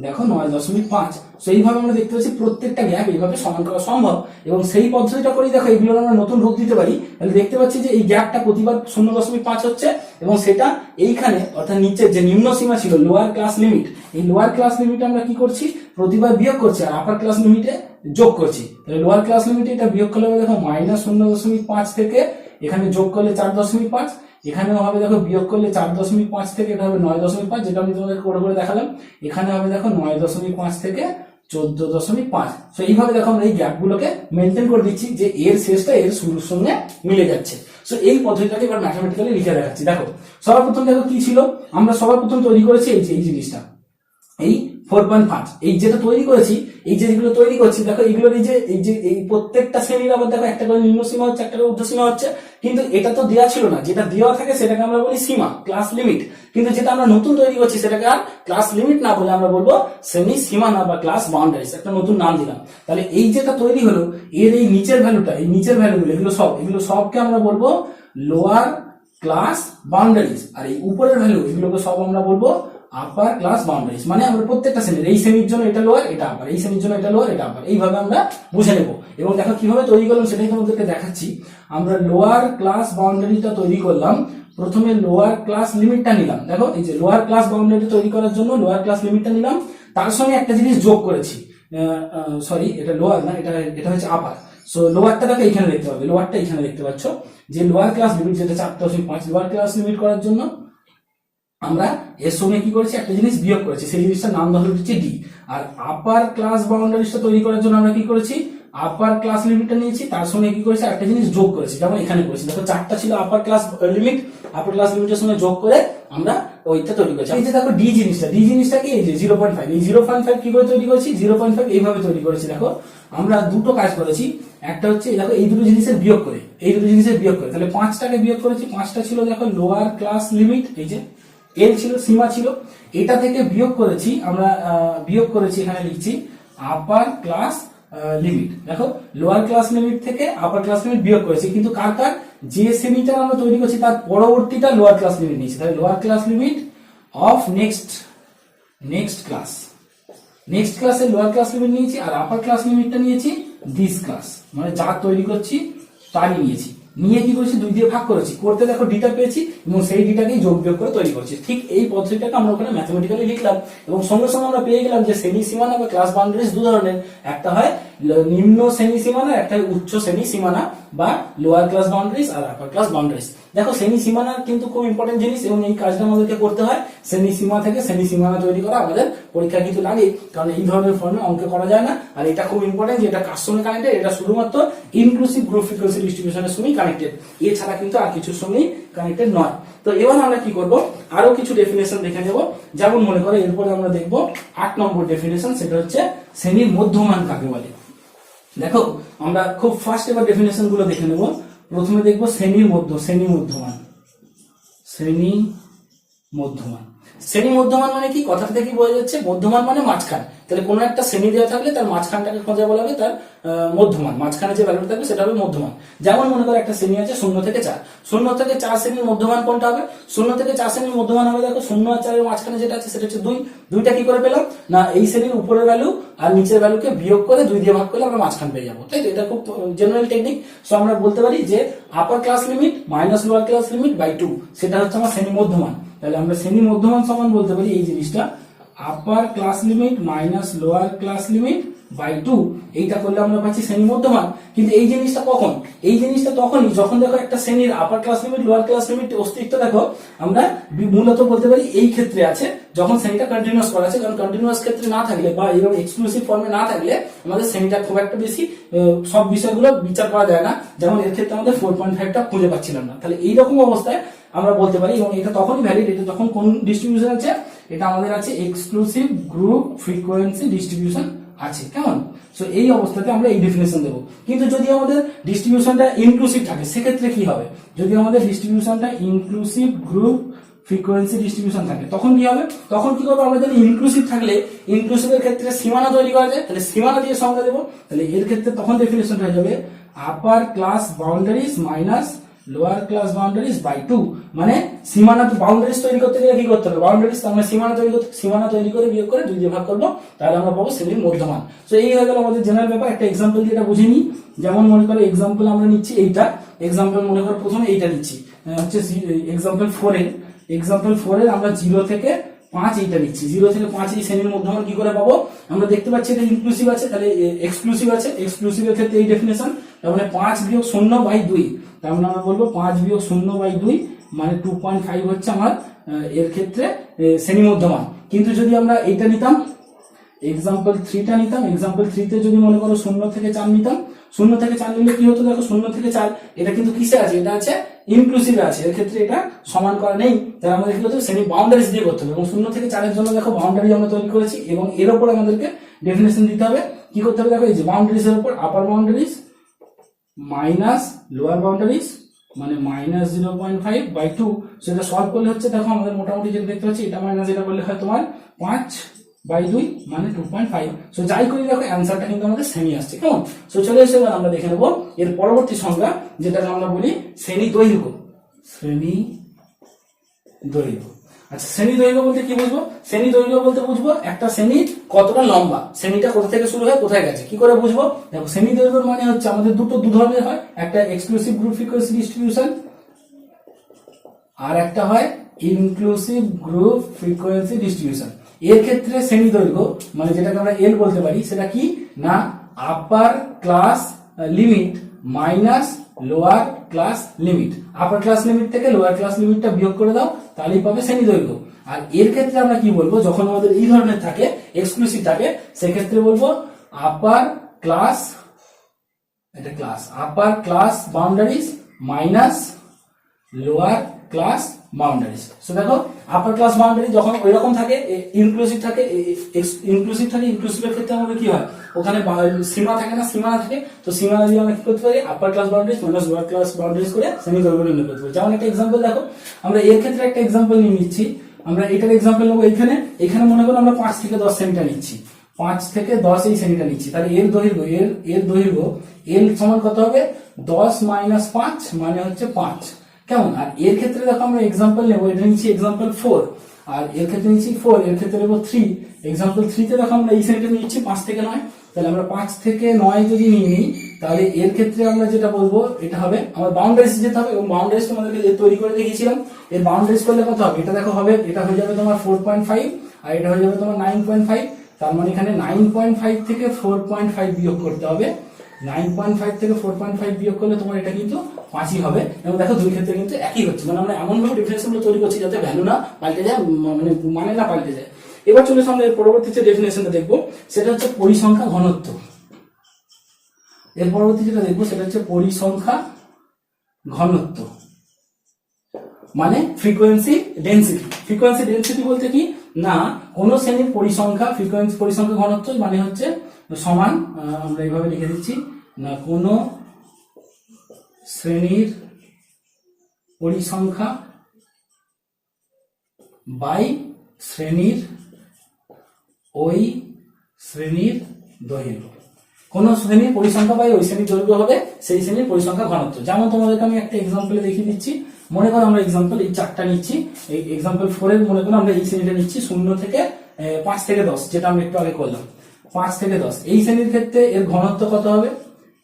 দেখো 9.5। সো এইভাবে আমরা দেখতে পাচ্ছি প্রত্যেকটা গ্যাপ এইভাবে সমান করা সম্ভব। এবং সেই পদ্ধতিটা করেই দেখো এগুলোর আমরা নতুন রূপ দিতে পারি। তাহলে দেখতে পাচ্ছি যে এই গ্যাপটা প্রতিবার 0.5 হচ্ছে, এবং সেটা এইখানে অর্থাৎ নিচের যে নিম্ন সীমা ছিল লোয়ার ক্লাস লিমিট, এই লোয়ার ক্লাস লিমিটে আমরা কি করছি, প্রতিবার বিয়োগ করছি, আর আপার ক্লাস লিমিটে যোগ করছি। তাহলে লোয়ার ক্লাস লিমিটে এটা বিয়োগ করলে দেখো -0.5 থেকে এখানে যোগ করলে 4.5, এখানেও হবে দেখো বিয়োগ করলে 4.5 থেকে এটা হবে 9.5, যেটা আমি তোমাদের করে করে দেখালাম। এখানে হবে দেখো 9.5 থেকে 14.5। তো এইভাবে দেখো আমরা এই গ্যাপগুলোকে মেনটেন করে দিচ্ছি যে এর শেষটা এর শুরুর সঙ্গে মিলে যাচ্ছে। সো এই পদ্ধতিটাকে এবার ম্যাথমেটিক্যালি লিখে দেখাচ্ছি। দেখো সবার প্রথম দেখো কি ছিল, আমরা সবার প্রথম তৈরি করেছি এই জিনিসটা, এই 4.5। এই যেটা তৈরি করেছি, এই যেগুলো তৈরি করছি দেখো এইগুলোর এই প্রত্যেকটা শ্রেণীর আবার দেখো একটা করে নিম্ন সীমা হচ্ছে, একটা করে ঊর্ধ্ব সীমা হচ্ছে। কিন্তু এটা তো দেওয়া ছিল না, যেটা দেওয়া থাকে সেটাকে আমরা বলি সীমা, ক্লাস লিমিট। কিন্তু যেটা আমরা নতুন তৈরি করছি সেটাকে আর ক্লাস লিমিট না বলে আমরা বলবো শ্রেণী সীমানা বা ক্লাস বাউন্ডারিজ, একটা নতুন নাম দিলাম। তাহলে এই যেটা তৈরি হলো এর এই নিচের ভ্যালুটা, এই নিচের ভ্যালুগুলো এগুলো সবকে আমরা বলবো লোয়ার ক্লাস বাউন্ডারিজ, আর এই উপরের ভ্যালু এগুলোকে সব আমরা বলবো আপার ক্লাস বাউন্ডারিজ। মানে আমরা প্রত্যেকটা শ্রেণীর, এই শ্রেণীর জন্য এটা লোয়ার এটা আপার, এই শ্রেণীর জন্য এটা লোয়ার এটা আপার, এইভাবে আমরা বুঝে নেব। এবং দেখো কিভাবে তৈরি করলাম সেটাই তোমাদেরকে দেখাচ্ছি। আমরা লোয়ার ক্লাস বাউন্ডারিটা তৈরি করলাম, প্রথমে লোয়ার ক্লাস লিমিটটা নিলাম। দেখো এই যে লোয়ার ক্লাস বাউন্ডারি তৈরি করার জন্য লোয়ার ক্লাস লিমিটটা নিলাম, তার সঙ্গে একটা জিনিস যোগ করেছি। সরি, এটা লোয়ার না, এটা হচ্ছে আপার। সো লোয়ারটা দেখো এখানে দেখতে পাবে, লোয়ারটা এখানে দেখতে পাচ্ছ যে লোয়ার ক্লাস লিমিট যেটা 4.5, লোয়ার ক্লাস লিমিট করার জন্য আমরা এর সঙ্গে কি করেছি, একটা জিনিস বিয়োগ করেছি, সেই জিনিসটার নাম ধরে দিচ্ছি ডি। আর আপার ক্লাস বাউন্ডারিটা তৈরি করার জন্য আমরা কি করেছি, আপার ক্লাস লিমিটটা নিয়েছি, তার সঙ্গে কি করেছি, একটা জিনিস যোগ করেছি, যেমন এখানে করেছি। দেখো 4টা ছিল আপার ক্লাস লিমিট, আপার ক্লাস লিমিটের সঙ্গে যোগ করে আমরা ওইটা তৈরি করেছি। এই যে দেখো ডি জিনিসটা কি, এই যে 0.5, এই 0.5 কি করে তৈরি করেছি, 0.5 এইভাবে তৈরি করেছি। দেখো আমরা দুটো কাজ করেছি, একটা হচ্ছে দেখো এই দুটো জিনিসের বিয়োগ করে, তাহলে 5টাকে বিয়োগ করেছি। 5টা ছিল দেখো লোয়ার ক্লাস লিমিট, এই যে এল ছিল, সীমা ছিল, এটা থেকে বিয়োগ করেছি আমরা, বিয়োগ করেছি এখানে লিখছি আপার ক্লাস লিমিট। দেখো লোয়ার ক্লাস লিমিট থেকে আপার ক্লাস লিমিট বিয়োগ করেছি, কিন্তু কার যে শ্রেণীটা আমরা তৈরি করছি তার পরবর্তীটা লোয়ার ক্লাস লিমিট নিয়েছি। তাহলে lower class limit of next ক্লাসের লোয়ার ক্লাস লিমিট নিয়েছি, আর আপার ক্লাস লিমিটটা নিয়েছি দিস ক্লাস, মানে যা তৈরি করছি তারই নিয়েছি। নিয়ে কি করেছি, 2 দিয়ে ভাগ করেছি, করতে দেখো ডিটা পেয়েছি, এবং সেই ডিটাকেই যোগ বিয়োগ করে তৈরি করছি। ঠিক এই পদ্ধতিটাকে আমরা ওখানে ম্যাথমেটিক্যালি লিখলাম, এবং সঙ্গে সঙ্গে আমরা পেয়ে গেলাম যে শ্রেণী সীমানা বা ক্লাস বাউন্ডারিজ দু ধরনের, একটা হয় নিম্ন শ্রেণী সীমানা, একটা উচ্চ শ্রেণী সীমানা বা লোয়ার ক্লাস বাউন্ডারিজ আর আপার ক্লাস বাউন্ডারিজ। দেখো শ্রেণী সীমানা কিন্তু খুব ইম্পর্টেন্ট জিনিস এবং এই কাজটা আমাদেরকে করতে হয়। শ্রেণী সীমা থেকে শ্রেণী সীমানা তৈরি করা আমাদের পরীক্ষা কিন্তু লাগে, কারণ এই ধরনের ফর্মে অঙ্ক করা যায় না। আর এটা খুব ইম্পর্টেন্ট যে এটা কার সঙ্গে কানেক্টেড, এটা শুধুমাত্র ইনক্লুসিভ গ্রুপ ফ্রিকোয়েন্সি ডিস্ট্রিবিউশনের সঙ্গেই কানেক্টেড, এছাড়া কিন্তু আর কিছুর সঙ্গেই কানেক্টেড নয়। তো এবার আমরা কি করব, আরো কিছু ডেফিনেশন দেখে নেব। যেমন মনে করো এরপরে আমরা দেখব 8 নম্বর ডেফিনেশন, সেটা হচ্ছে শ্রেণীর মধ্যমান কাকে বলে। দেখো আমরা খুব ফার্স্ট এবার ডেফিনেশন গুলো দেখে নেব। প্রথমে দেখব শ্রেণী মধ্যমান। শ্রেণী মধ্যমান মানে কি, কথা থেকে বোঝা যাচ্ছে মধ্যমান মানে মাঝখান। তাহলে কোনো একটা শ্রেণী দেওয়া থাকলে তার মাঝখানটাকে খোঁজা বলা হবে তার মধ্যমান, মাঝখানে যে ভ্যালুটা থাকবে সেটা হবে মধ্যমান। যেমন মনে করো একটা শ্রেণী আছে 0 থেকে 4, 0 থেকে 4 শ্রেণীর মধ্যমান কোনটা হবে, 0 থেকে 4 শ্রেণীর মধ্যমান হবে, দেখো 0 আর 4 এর মাঝখানে যেটা আছে সেটা হচ্ছে 2। 2টা কি করে পেলাম না, এই শ্রেণীর উপরের ভ্যালু আর নিচের ভ্যালুকে বিয়োগ করে 2 দিয়ে ভাগ করলে আমরা মাঝখান পেয়ে যাবো, তাই তো? এটা খুব জেনারেল টেকনিক। সো আমরা বলতে পারি যে upper class limit minus lower class limit by 2, সেটা হচ্ছে আমার শ্রেণী মধ্যমান। তাহলে আমরা শ্রেণী মধ্যমান সমান বলতে পারি এই জিনিসটা, upper class limit minus lower class limit by 2, এইটা করলে আমরা পাচ্ছি শ্রেণী মধ্যমান। কিন্তু এই জিনিসটা কখন, এই জিনিসটা তখনই যখন দেখো একটা শ্রেণীর আপার class limit lower class limit অস্তিত্ব দেখো আমরা মূলত বলতে পারি এই ক্ষেত্রে আছে যখন শ্রেণীটা কন্টিনিউয়াস করা আছে। কারণ কন্টিনিউয়াস ক্ষেত্রে না থাকলে বা এরকম এক্সক্লুসিভ ফর্মে না থাকলে আমাদের শ্রেণীটা খুব একটা বেশি সব বিষয়গুলো বিচার করা যায় না। যেমন এর ক্ষেত্রে আমাদের 4.5টা খুঁজে পাচ্ছিলাম না। তাহলে এইরকম অবস্থায় আমরা বলতে পারি, এবং এটা তখনই ভ্যালিড, এটা যখন কোন ডিস্ট্রিবিউশন আছে, এটা আমাদের আছে এক্সক্লুসিভ গ্রুপ ফ্রিকোয়েন্সি ডিস্ট্রিবিউশন আছে, কেমন? সো এই অবস্থাতে আমরা এই ডেফিনেশন দেবো। কিন্তু যদি আমাদের ডিস্ট্রিবিউশনটা ইনক্লুসিভ থাকে সেক্ষেত্রে কি হবে, যদি আমাদের ডিস্ট্রিবিউশনটা ইনক্লুসিভ গ্রুপ ফ্রিকোয়েন্সি ডিস্ট্রিবিউশন থাকে তখন কি হবে, তখন কি করবো আমরা, যদি ইনক্লুসিভ থাকলে ইনক্লুসিভের ক্ষেত্রে সীমানা তৈরি করা যায়, তাহলে সীমানা দিয়ে সংজ্ঞা দেবো। তাহলে এর ক্ষেত্রে তখন ডেফিনেশন হয়ে যাবে upper class boundaries minus lower class boundaries by 2, মানে সীমানা বাউন্ডারিজ তৈরি করতে গেলে কি করতে হবে, বাউন্ডারিজ আমরা সীমানা তৈরি করে বিয়োগ করে 2 দিয়ে ভাগ করবো, তাহলে আমরা পাবো শ্রেণীর মধ্যমান। তো এই হয়ে গেল আমাদের জেনারেল ব্যাপার। একটা এক্সাম্পল দিয়ে এটা বুঝে নিই। যেমন মনে করো এক্সাম্পল আমরা নিচ্ছি এইটা, এক্সাম্পল মনে করো প্রথমে এইটা নিচ্ছি, হচ্ছে এক্সাম্পল 4 এর আমরা 0 থেকে 5 এইটা নিচ্ছি। 0 থেকে 5 এই শ্রেণীর মধ্যমান কি করে পাবো, আমরা দেখতে পাচ্ছি এটা ইনক্লুসিভ আছে, তাহলে এক্সক্লুসিভ আছে, এক্সক্লুসিভের ক্ষেত্রে এই ডেফিনেশন, তার মানে 5 বিয়োগ 0 বাই 2, তার মানে আমরা বলবো 5 বিয়োগ 0 বাই 2 মানে 2.5 হচ্ছে আমার এর ক্ষেত্রে শ্রেণী মধ্যমান। কিন্তু যদি আমরা এইটা নিতাম এক্সাম্পল 3টা নিতাম, এক্সাম্পল 3 তে যদি মনে করো 0 থেকে 4 নিতাম, 0 থেকে 4 নিলে কি হতো, দেখো 0 থেকে 4 এটা কিন্তু কিসে আছে, এটা আছে ইনক্লুসিভ আছে, এর ক্ষেত্রে এটা সমান করা নেই। তাহলে আমাদের কি হতো, শ্রেণী বাউন্ডারিজ দিয়ে করতে হবে, এবং 0 থেকে 4 এর জন্য দেখো বাউন্ডারি আমরা তৈরি করেছি, এবং এর উপর আমাদেরকে ডেফিনেশন দিতে হবে। কি করতে হবে, দেখো এই যে বাউন্ডারিজ এর উপর আপার বাউন্ডারিজ মাইনাস লোয়ার বাউন্ডারিজ মানে মাইনাস 0.5 বাই 2, সেটা সলভ করলে হচ্ছে দেখো আমাদের মোটামুটি যেটা দেখতে পাচ্ছি, এটা মাইনাস এটা করলে হয় তোমার 5 বাই 2 মানে 2.5। সো যাই করি দেখো অ্যান্সারটা কিন্তু আমাদের শ্রেণী আসছে, কেমন? সো চলে এসে আমরা দেখে নেবো এর পরবর্তী সংজ্ঞা, যেটাকে আমরা বলি শ্রেণী দৈর্ঘ্য। আচ্ছা, শ্রেণী দৈর্ঘ্য বলতে কি বুঝবো, শ্রেণী দৈর্ঘ্য বলতে বুঝবো একটা শ্রেণী কতটা লম্বা, শ্রেণীটা কোথা থেকে শুরু হয় কোথায় গেছে, কি করে বুঝবো? দেখো শ্রেণী দৈর্ঘ্য মানে হচ্ছে আমাদের দু ধরনের হয়, একটা এক্সক্লুসিভ গ্রুপ ফ্রিকোয়েন্সি ডিস্ট্রিবিউশন আর একটা হয় ইনক্লুসিভ গ্রুপ ফ্রিকোয়েন্সি ডিস্ট্রিবিউশন। এর ক্ষেত্রে শ্রেণী দৈর্ঘ্য মানে যেটাকে আমরা এল বলতে পারি, সেটা কি না আপার class limit minus lower class limit. আপার ক্লাস লিমিট থেকে লোয়ার ক্লাস লিমিটটা বিয়োগ করে দাও, তাহলেই পাবে শ্রেণী দৈর্ঘ্য। আর এর ক্ষেত্রে আমরা কি বলবো, যখন আমাদের এই ধরনের থাকে এক্সক্লুসিভ থাকে, সেক্ষেত্রে বলবো আপার ক্লাস, এটা ক্লাস, আপার class boundaries minus lower class boundaries. So দেখো আপার ক্লাস বাউন্ডারি যখন ওই রকম থাকে, ইনক্লুসিভ থাকে, ইনক্লুসিভের ক্ষেত্রে আমাদের কি হয়, ওখানে সীমা থাকে না, সীমানা থাকে। তো সীমানা দিয়ে আমরা কি করতে পারি, আপার class boundaries minus lower class boundaries করে শ্রেণী দৈর্ঘ্য নির্ণয় করতে পারি। যেমন একটা এক্সাম্পল দেখো, আমরা এর ক্ষেত্রে একটা এক্সাম্পল নিয়ে নিচ্ছি, আমরা এটার এক্সাম্পল নেবো এখানে মনে করো আমরা 5 থেকে 10 শ্রেণীটা নিচ্ছি, 5 থেকে 10 এই শ্রেণীটা নিচ্ছি, তাহলে এর দৈর্ঘ্য এল সমান কত হবে, 10 মাইনাস 5 মানে হচ্ছে 5, কেমন? আর এর ক্ষেত্রে দেখো আমরা এক্সাম্পল নেবো, এটা নিচ্ছি এক্সাম্পল 4, আর এর ক্ষেত্রে নিচ্ছি 4, এর ক্ষেত্রে নেবো 3। এক্সাম্পল 3 তে দেখো আমরা এই শ্রেণীটা নিচ্ছি 5 থেকে 9, তাহলে আমরা 5 থেকে 9 যদি নিই, তাহলে এর ক্ষেত্রে আমরা যেটা বলবো এটা হবে আমার বাউন্ডারিজ যেতে হবে, এবং বাউন্ডারিজ তোমাদেরকে তৈরি করে দেখিয়েছিলাম। এর বাউন্ডারিজ করলে কত হবে, এটা দেখো হবে, এটা হয়ে যাবে তোমার 4.5 আর এটা হয়ে যাবে তোমার 9.5, তার মানে এখানে 9.5 থেকে 4.5 বিয়োগ করতে হবে। 9.5 থেকে 4.5 বিয়োগ করলে তোমার এটা কিন্তু 5ই হবে। এবং দেখো দুই ক্ষেত্রে কিন্তু একই হচ্ছে, মানে আমরা এমন ভাবে ডেফিনেশন গুলো তৈরি করছি যাতে ভ্যালু না পাল্টে যায়, মানে না পাল্টে যায়। এবার চলে আমরা এর পরবর্তী যে ডেফিনেশনটা দেখবো সেটা হচ্ছে পরিসংখ্যা ঘনত্ব। এর পরবর্তী যেটা দেখবো সেটা হচ্ছে পরিসংখ্যা ঘনত্ব, মানে ফ্রিকোয়েন্সি ডেন্সিটি। ফ্রিকোয়েন্সি ডেন্সিটি বলতে কি না, কোন শ্রেণীর পরিসংখ্যা, ফ্রিকোয়েন্সি পরিসংখ্যা ঘনত্ব মানে হচ্ছে সমান, আমরা এইভাবে লিখে দিচ্ছি না, কোন শ্রেণীর পরিসংখ্যা বাই শ্রেণীর ওই শ্রেণীর দৈর্ঘ্য। কোন শ্রেণীর পরিসংখ্যা বাই ওই শ্রেণীর দৈর্ঘ্য হবে সেই শ্রেণীর পরিসংখ্যা ঘনত্ব। যেমন তোমাদেরকে আমি একটা এক্সাম্পলে দেখিয়ে দিচ্ছি। মনে করো আমরা এক্সাম্পল এই 4টা নিচ্ছি, এই এক্সাম্পল 4 এর মনে করো আমরা এই শ্রেণীটা নিচ্ছি 0 থেকে 5 থেকে 10, যেটা আমরা একটু আগে করলাম 5 থেকে 10। এই শ্রেণীর ক্ষেত্রে এর ঘনত্ব কত হবে?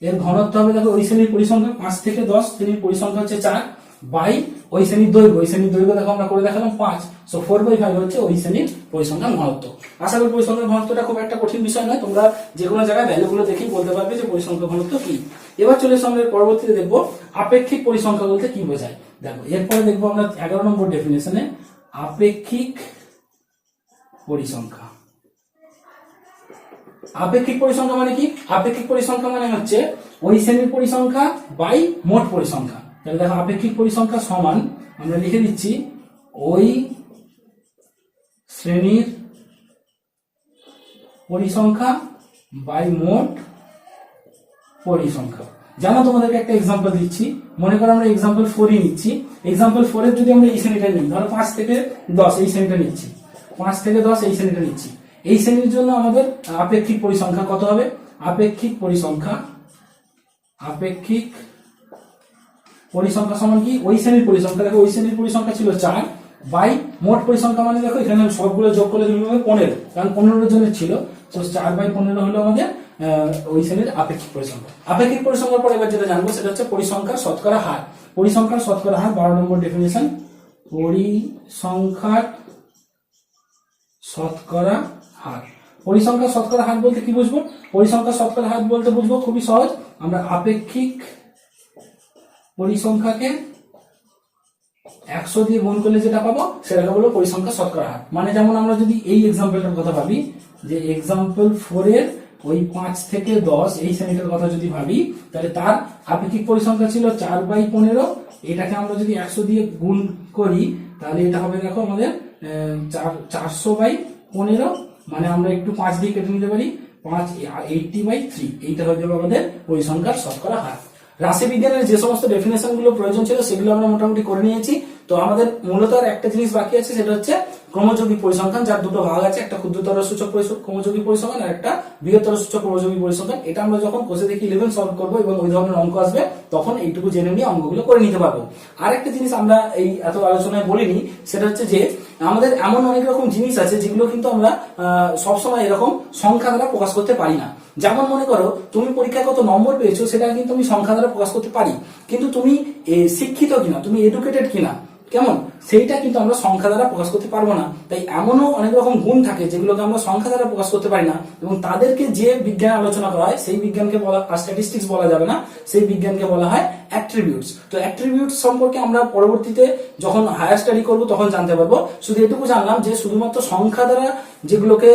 এর ঘনত্ব হবে দেখো ওই শ্রেণীর পরিসংখ্যা 5 থেকে 10 শ্রেণীর পরিসংখ্যা হচ্ছে 4 বাই ওই শ্রেণীর দৈর্ঘ্য। ওই শ্রেণীর দৈর্ঘ্য দেখো আমরা করে দেখালাম 5, সো 4/5 হচ্ছে ওই শ্রেণীর পরিসংখ্যান ঘনত্ব। আশা করি পরিসংখ্যান ঘনত্বটা খুব একটা কঠিন বিষয় নয়, তোমরা যে কোনো জায়গায় ভ্যালুগুলো দেখেই বলতে পারবে যে পরিসংখ্যান ঘনত্ব কি। এবার চলে এসে আমরা পরবর্তীতে দেখবো আপেক্ষিক পরিসংখ্যা বলতে কি বোঝায়। দেখো এরপরে দেখবো আমরা 11 নম্বর ডেফিনেশনে আপেক্ষিক পরিসংখ্যা। আপেক্ষিক পরিসংখ্যা মানে কি? আপেক্ষিক পরিসংখ্যা মানে হচ্ছে ওই শ্রেণীর পরিসংখ্যা বাই মোট পরিসংখ্যা। তাহলে দেখো আপেক্ষিক পরিসংখ্যা সমান, আমরা লিখে দিচ্ছি ওই শ্রেণীর পরিসংখ্যা বাই মোট পরিসংখ্যা। যেমন তোমাদেরকে একটা এক্সাম্পল দিচ্ছি, মনে করো আমরা এক্সাম্পল 4ই নিচ্ছি। এক্সাম্পল 4 এর যদি আমরা এই শ্রেণীটা নিই, ধরো 5 থেকে 10 এই শ্রেণীটা নিচ্ছি, 5 থেকে 10 এই শ্রেণীটা নিচ্ছি। এই শ্রেণীর জন্য আমাদের আপেক্ষিক পরিসংখ্যা কত হবে? আপেক্ষিক পরিসংখ্যা সমান কি ওই শ্রেণীর পরিসংখ্যা, দেখো ওই শ্রেণীর পরিসংখ্যা ছিল 4 বাই মোট পরিসংখ্যা, মানে দেখো এখানে সবগুলো যোগ করলে তুমি পাবে 15, কারণ 15 জনের ছিল, তো 4/15 হলো আমাদের ওই শ্রেণীর আপেক্ষিক পরিসংখ্যা। আপেক্ষিক পরিসংখ্যার পর এবার যেটা জানবো সেটা হচ্ছে পরিসংখ্যার শতকরা হার। পরিসংখ্যার শতকরা হার 12 নম্বর ডেফিনেশন, পরিসংখ্যার শতকরা হার। পরিসংখ্যার শতকরা হার বলতে কি বুঝবো? পরিসংখ্যার শতকরা হার বলতে বুঝবো খুবই সহজ, আমরা আপেক্ষিক পরিসংখ্যাকে 100 দিয়ে গুণ করলে যেটা পাবো সেটাকে বলবো পরিসংখ্যার শতকরা হার। মানে যেমন আমরা যদি এই এক্সাম্পলটার কথা ভাবি, যে এক্সাম্পল 4 এর ওই 5 থেকে 10 এই শ্রেণীটার কথা যদি ভাবি, তাহলে তার আপেক্ষিক পরিসংখ্যা ছিল 4/15। এটাকে আমরা যদি 100 দিয়ে গুণ করি তাহলে এটা হবে দেখো আমাদের 400/15, মানে আমরা একটু 5 দিয়ে কেটে নিতে পারি, 80/3। এইটা হয়ে যাবে আমাদের পরিসংখ্যার শতকরা হার। রাশিবিজ্ঞানের যে সমস্ত ডেফিনেশন গুলো প্রয়োজন ছিল সেগুলো আমরা মোটামুটি করে নিয়েছি। তো আমাদের মূলত আর একটা জিনিস বাকি আছে, সেটা হচ্ছে ক্রমযৌগিক পরিসংখ্যান, যার দুটো ভাগ আছে, একটা ক্ষুদ্রতর সূচক ক্রমযৌগিক পরিসংখ্যান আর একটা বৃহত্তর সূচক ক্রমযৌগিক পরিসংখ্যান। এটা আমরা যখন কোষে দেখি 11 সলভ করবো এবং ওই ধরনের অঙ্ক আসবে তখন এইটুকু জেনে নিয়ে অঙ্কগুলো করে নিতে পারবো। আর একটা জিনিস আমরা এই এত আলোচনায় বলিনি, সেটা হচ্ছে যে আমাদের এমন অনেক রকম জিনিস আছে যেগুলো কিন্তু আমরা সবসময় এরকম সংখ্যা দ্বারা প্রকাশ করতে পারি না। যেমন মনে করো তুমি পরীক্ষায় কত নম্বর পেয়েছো সেটা কিন্তু আমি সংখ্যা দ্বারা প্রকাশ করতে পারি, কিন্তু তুমি শিক্ষিত কিনা, তুমি এডুকেটেড কিনা, কেমন, সেইটা কিন্তু আমরা সংখ্যা দ্বারা প্রকাশ করতে পারবো না। তাই এমনও অনেক রকম গুণ থাকে যেগুলোকে আমরা সংখ্যা দ্বারা প্রকাশ করতে পারি না, এবং তাদেরকে যে বিজ্ঞান আলোচনা করা হয় সেই বিজ্ঞানকে বলা, স্ট্যাটিস্টিক্স বলা যাবে না, সেই বিজ্ঞানকে বলা হয় অ্যাট্রিবিউটস। তো অ্যাট্রিবিউটস সম্পর্কে আমরা পরবর্তীতে যখন হায়ার স্টাডি করবো তখন জানতে পারবো। শুধু এটুকু জানলাম যে শুধুমাত্র সংখ্যা দ্বারা যেগুলোকে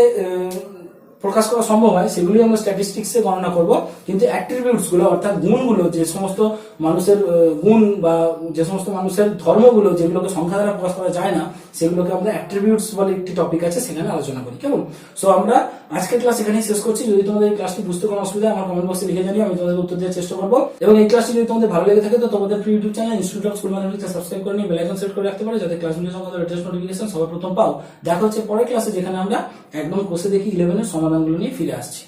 প্রকাশ করা সম্ভব হয় সেগুলি আমরা স্ট্যাটিস্টিক্সে গণনা করব, কিন্তু অ্যাট্রিবিউটস গুলো অর্থাৎ গুণগুলো, যে সমস্ত মানুষের গুণ বা যে সমস্ত মানুষের ধর্মগুলো যেগুলোকে সংখ্যা দ্বারা প্রকাশ করা যায় না সেগুলোকে আমরা অ্যাট্রিবিউটস বলে একটি টপিক আছে, সেখানে আলোচনা করি। কেমন? সো আমরা আজকের ক্লাস এখানেই শেষ করছি। যদি তোমাদের এই ক্লাসটি বুঝতে কোনো অসুবিধা আমার কমেন্ট বক্সে লিখে জানিয়ে আমি তোমাদের উত্তর দেওয়ার চেষ্টা করবো। এবং এই ক্লাসটি যদি তোমাদের ভালো লেগে থাকে তো তোমাদের প্রিয় YouTube channel institute of school mathematics subscribe করে নিয়ে বেল আইকন সেট করে রাখতে পারো, যাতে ক্লাসগুলো সংক্রান্ত লেটেস্ট নোটিফিকেশন সবার প্রথম পাও। দেখা হচ্ছে পরের ক্লাসে, যেখানে আমরা একদম কোষে দেখি 11 এর সমাধানগুলো নিয়ে ফিরে আসছি।